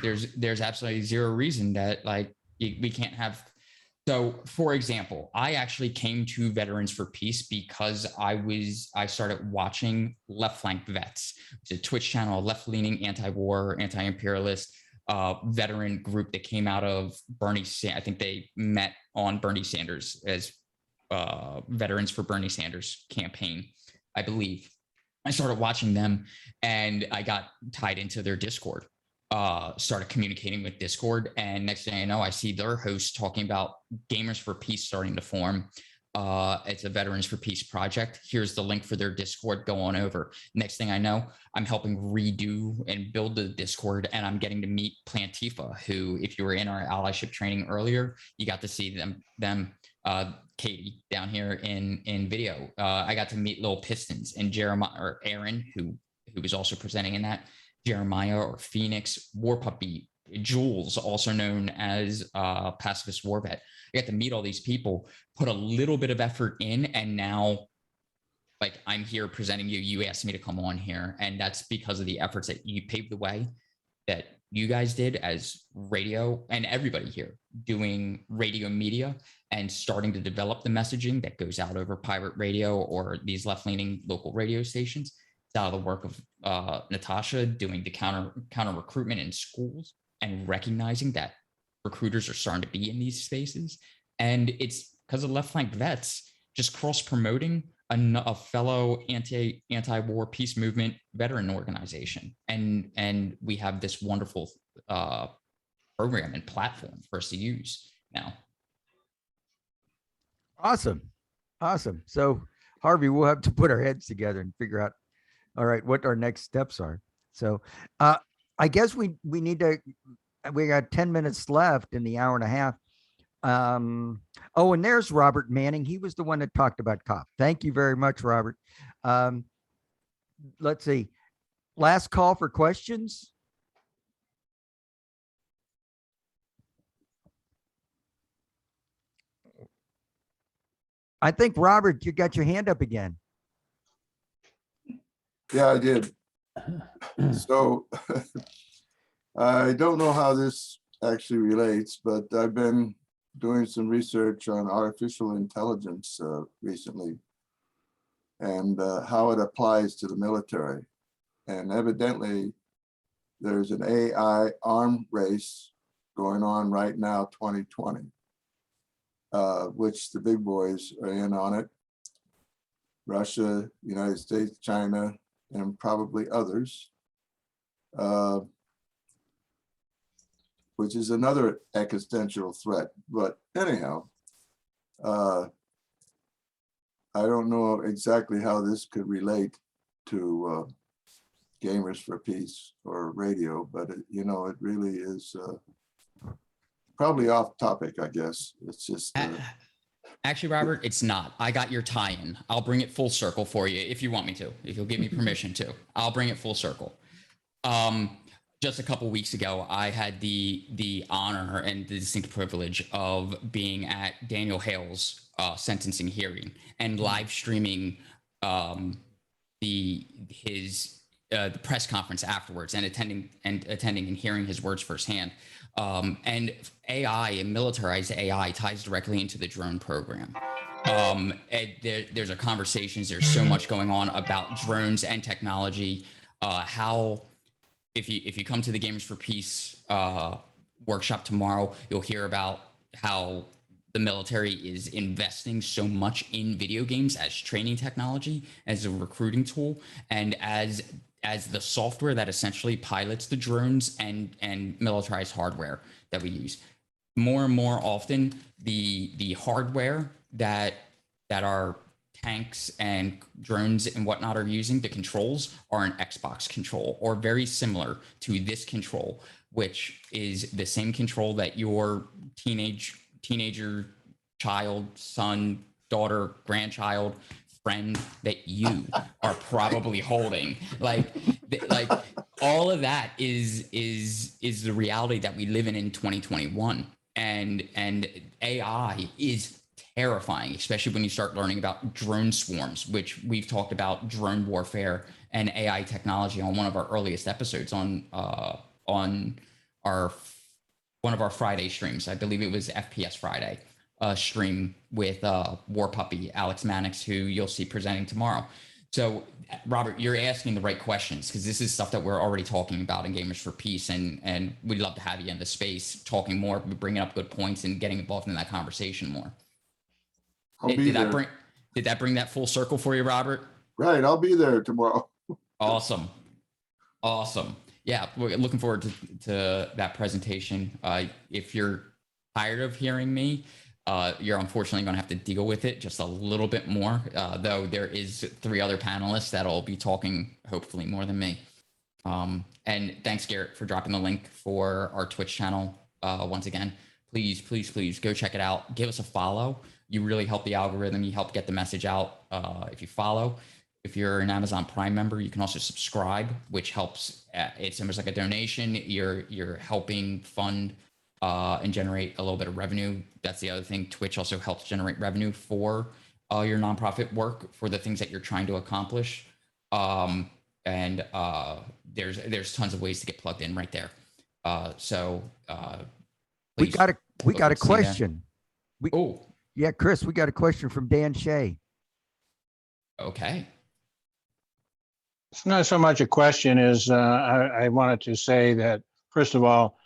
there's absolutely zero reason that we can't have. So, for example, I actually came to Veterans for Peace because I started watching Left Flank Vets. It's a Twitch channel, left-leaning, anti-war, anti-imperialist veteran group that came out of Bernie Sanders. I think they met on Bernie Sanders as Veterans for Bernie Sanders campaign, I believe. I started watching them and I got tied into their Discord. Started communicating with Discord, and next thing I know, I see their host talking about Gamers for Peace starting to form. It's a Veterans for Peace project. Here's the link for their Discord. Go on over. Next thing I know, I'm helping redo and build the Discord, and I'm getting to meet Plantifa, who, if you were in our allyship training earlier, you got to see them. Katie down here in video. I got to meet Lil Pistons and Jeremiah or Aaron, who was also presenting in that. Jeremiah or Phoenix, War Puppy, Jules, also known as Pacifist War Vet. I got to meet all these people, put a little bit of effort in, and now I'm here presenting you. You asked me to come on here, and that's because of the efforts that you paved the way, that you guys did as radio, and everybody here doing radio media and starting to develop the messaging that goes out over pirate radio or these left-leaning local radio stations. out of the work of Natasha doing the counter recruitment in schools and recognizing that recruiters are starting to be in these spaces. And it's because of left flank vets just cross promoting a fellow anti-war peace movement veteran organization. And we have this wonderful program and platform for us to use now. Awesome. Awesome. So Harvey, we'll have to put our heads together and figure out, all right, what our next steps are. So I guess we got 10 minutes left in the hour and a half. Oh, and there's Robert Manning. He was the one that talked about COP. Thank you very much, Robert. Let's see. Last call for questions. I think, Robert, you got your hand up again. Yeah, I did. So I don't know how this actually relates, but I've been doing some research on artificial intelligence recently and how it applies to the military. And evidently, there's an AI arm race going on right now, 2020, which the big boys are in on it. Russia, United States, China, and probably others, which is another existential threat. But anyhow, I don't know exactly how this could relate to Gamers for Peace or radio, but it really is probably off topic, I guess. It's just actually, Robert, it's not. I got your tie-in. I'll bring it full circle for you if you want me to, if you'll give me permission to. I'll bring it full circle. Just a couple weeks ago, I had the honor and the distinct privilege of being at Daniel Hale's sentencing hearing and live streaming the press conference afterwards and attending and hearing his words firsthand. And AI and militarized AI ties directly into the drone program. There's a conversations. There's so much going on about drones and technology. How if you come to the Gamers for Peace workshop tomorrow, you'll hear about how the military is investing so much in video games as training technology, as a recruiting tool, and as the software that essentially pilots the drones and militarized hardware that we use. More and more often, the hardware that our tanks and drones and whatnot are using, the controls are an Xbox control or very similar to this control, which is the same control that your teenager, child, son, daughter, grandchild, friend that you are probably holding. Like all of that is the reality that we live in 2021. And AI is terrifying, especially when you start learning about drone swarms, which we've talked about drone warfare and AI technology on one of our earliest episodes on one of our Friday streams. I believe it was FPS Friday stream with War Puppy Alex Mannix, who you'll see presenting tomorrow. So, Robert, you're asking the right questions because this is stuff that we're already talking about in Gamers for Peace, and we'd love to have you in the space talking more, bringing up good points, and getting involved in that conversation more. Did that bring that full circle for you, Robert? Right, I'll be there tomorrow. Awesome. Yeah, we're looking forward to that presentation. If you're tired of hearing me, you're unfortunately going to have to deal with it just a little bit more, though there is 3 other panelists that'll be talking hopefully more than me. And thanks, Garrett, for dropping the link for our Twitch channel. Once again, please go check it out. Give us a follow. You really help the algorithm. You help get the message out if you follow. If you're an Amazon Prime member, you can also subscribe, which helps. It's almost like a donation. You're helping fund and generate a little bit of revenue. That's the other thing. Twitch also helps generate revenue for your nonprofit work for the things that you're trying to accomplish. And there's tons of ways to get plugged in right there. We got a question. Yeah, Chris, we got a question from Dan Shea. Okay. It's not so much a question as I wanted to say that, first of all,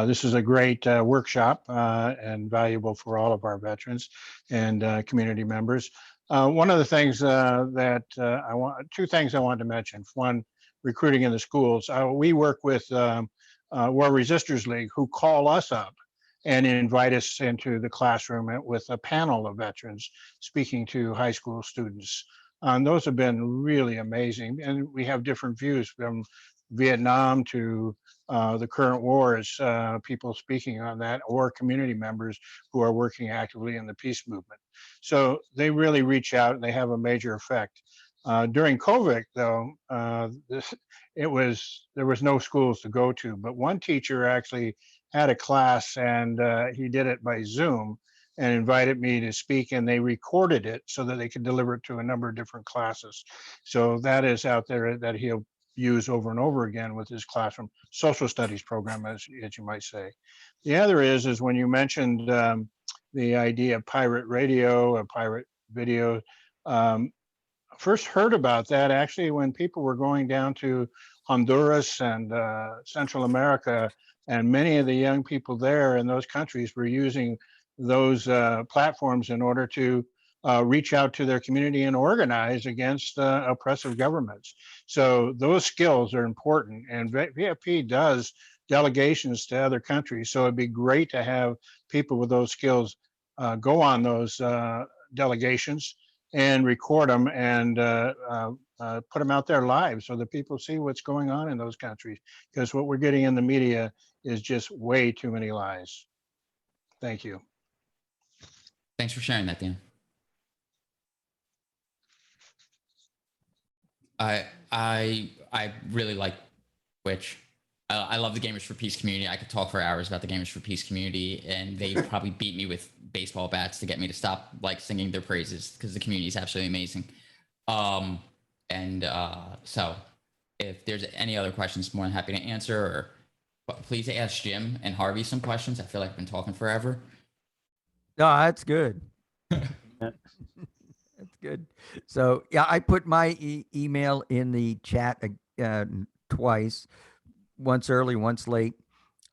this is a great workshop and valuable for all of our veterans and community members. One of the things two things I wanted to mention. One, recruiting in the schools. We work with War Resisters League, who call us up and invite us into the classroom with a panel of veterans speaking to high school students. Those have been really amazing. And we have different views from Vietnam to the current wars, people speaking on that, or community members who are working actively in the peace movement. So they really reach out and they have a major effect. During COVID, though, there was no schools to go to, but one teacher actually had a class and he did it by Zoom and invited me to speak, and they recorded it so that they could deliver it to a number of different classes. So that is out there that he'll use over and over again with his classroom social studies program, as you might say. The other is when you mentioned the idea of pirate radio or pirate video, first heard about that actually when people were going down to Honduras and Central America, and many of the young people there in those countries were using those platforms in order to reach out to their community and organize against oppressive governments. So those skills are important, and VFP does delegations to other countries. So it'd be great to have people with those skills go on those delegations and record them and put them out there live so that people see what's going on in those countries. Because what we're getting in the media is just way too many lies. Thank you. Thanks for sharing that, Dan. I really like Twitch. I love the Gamers for Peace community. I could talk for hours about the Gamers for Peace community, and they probably beat me with baseball bats to get me to stop like singing their praises because the community is absolutely amazing. So if there's any other questions, more than happy to answer, or please ask Jim and Harvey some questions. I feel like I've been talking forever. No, that's good. That's good. So yeah, I put my email in the chat twice, once early, once late,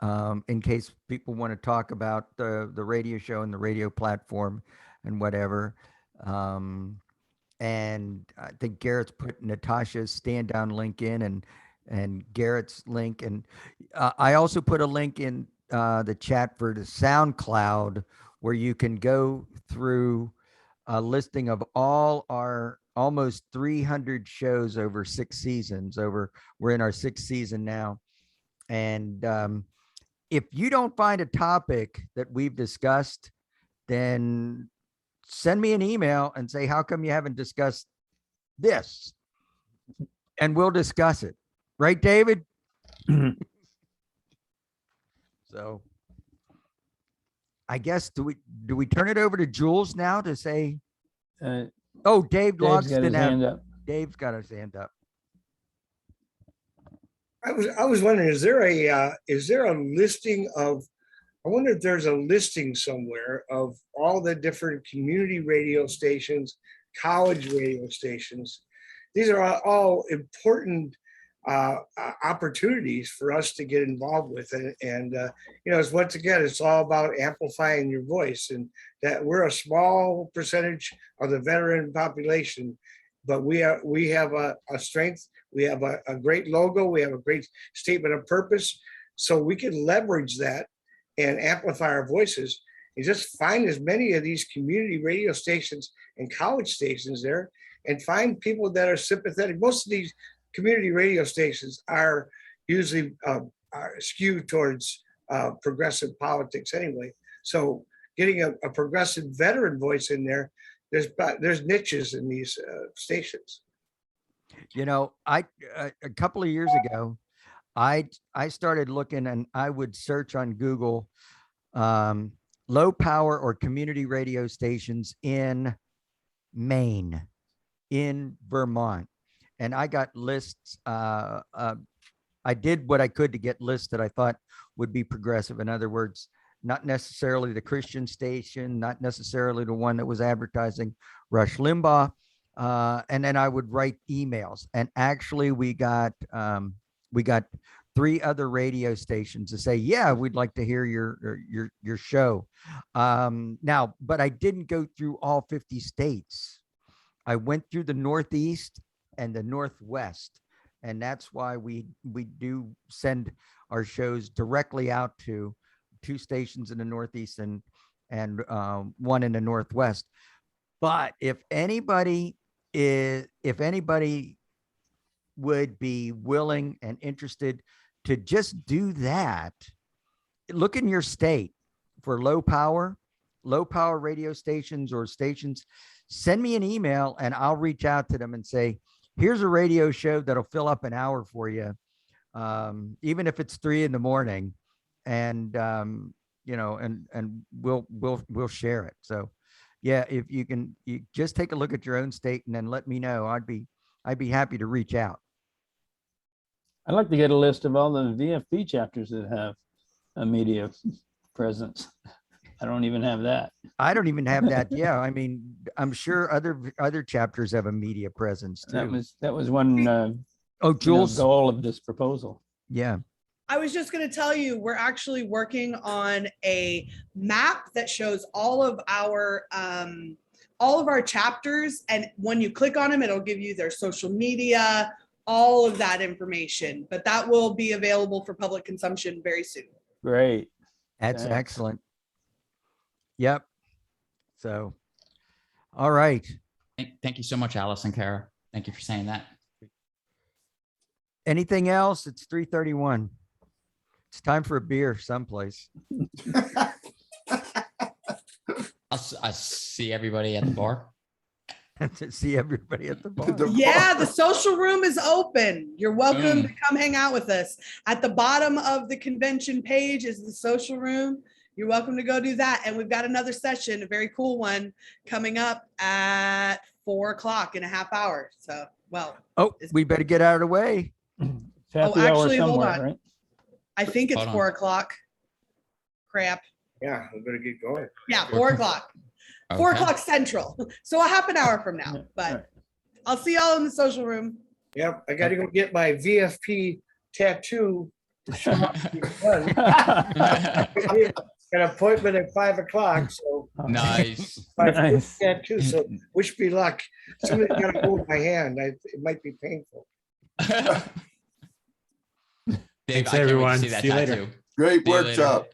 in case people want to talk about the radio show and the radio platform and whatever. And I think Garrett's put Natasha's stand down link in, and Garrett's link. And I also put a link in the chat for the SoundCloud, where you can go through a listing of all our almost 300 shows over 6 seasons. We're in our 6th season now. And if you don't find a topic that we've discussed, then send me an email and say, how come you haven't discussed this? And we'll discuss it. Right, David? So I guess, do we turn it over to Jules now to say, oh, Dave Logston out. Dave's got his hand up. I was wondering, is there a listing of, I wonder if there's a listing somewhere of all the different community radio stations, college radio stations. These are all important opportunities for us to get involved with, and you know, once again, it's all about amplifying your voice, and that we're a small percentage of the veteran population, but we have a strength. We have a great logo. We have a great statement of purpose, so we can leverage that and amplify our voices, and just find as many of these community radio stations and college stations there, and find people that are sympathetic. Most of these community radio stations are usually are skewed towards progressive politics anyway. So getting a progressive veteran voice in there, there's niches in these stations. You know, a couple of years ago, I started looking, and I would search on Google low power or community radio stations in Maine, in Vermont. And I got lists. I did what I could to get lists that I thought would be progressive. In other words, not necessarily the Christian station, not necessarily the one that was advertising Rush Limbaugh, And then I would write emails. And actually, we got 3 other radio stations to say, yeah, we'd like to hear your show. Now, but I didn't go through all 50 states. I went through the Northeast and the Northwest, and that's why we do send our shows directly out to 2 stations in the Northeast and 1 in the Northwest. But if anybody would be willing and interested to just do that, look in your state for low power radio stations or stations. Send me an email and I'll reach out to them and say, here's a radio show that'll fill up an hour for you, even if it's 3 a.m. And and we'll share it. So yeah, if you just take a look at your own state and then let me know. I'd be happy to reach out. I'd like to get a list of all the VFP chapters that have a media presence. I don't even have that. I don't even have that. Yeah, I mean, I'm sure other chapters have a media presence too. That was one Jules' goal of this proposal. Yeah. I was just going to tell you, we're actually working on a map that shows all of our chapters. And when you click on them, it'll give you their social media, all of that information. But that will be available for public consumption very soon. Great. That's excellent. Yep. So, all right. Thank you so much, Alice and Kara. Thank you for saying that. Anything else? It's 3:31. It's time for a beer someplace. I'll see everybody at the bar. To see everybody at the bar. Yeah, the social room is open. You're welcome to come hang out with us. At the bottom of the convention page is the social room. You're welcome to go do that. And we've got another session, a very cool one, coming up at 4 o'clock in a half hour. So, well. Oh, we better get out of the way. Actually, hold on. Right? I think it's 4 o'clock. Crap. Yeah, we better get going. Yeah, 4 o'clock. Okay. 4 o'clock Central. So a half an hour from now. But I'll see y'all in the social room. Yep, I got to go get my VFP tattoo. An appointment at 5 o'clock, so Nice. Nice. tattoo. So wish me luck. Somebody's got to hold my hand. It might be painful. Dave, Thanks, everyone. See that See you later. tattoo. Great See you workshop.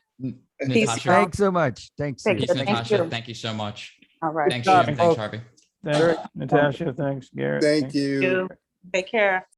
Natasha, Thanks so much. Thanks. Peace, Thank Natasha, thank you so much. All right. Thanks, Jim. Thanks, Harvey. Thanks, Natasha. Thanks, Garrett. Thank you. Take care.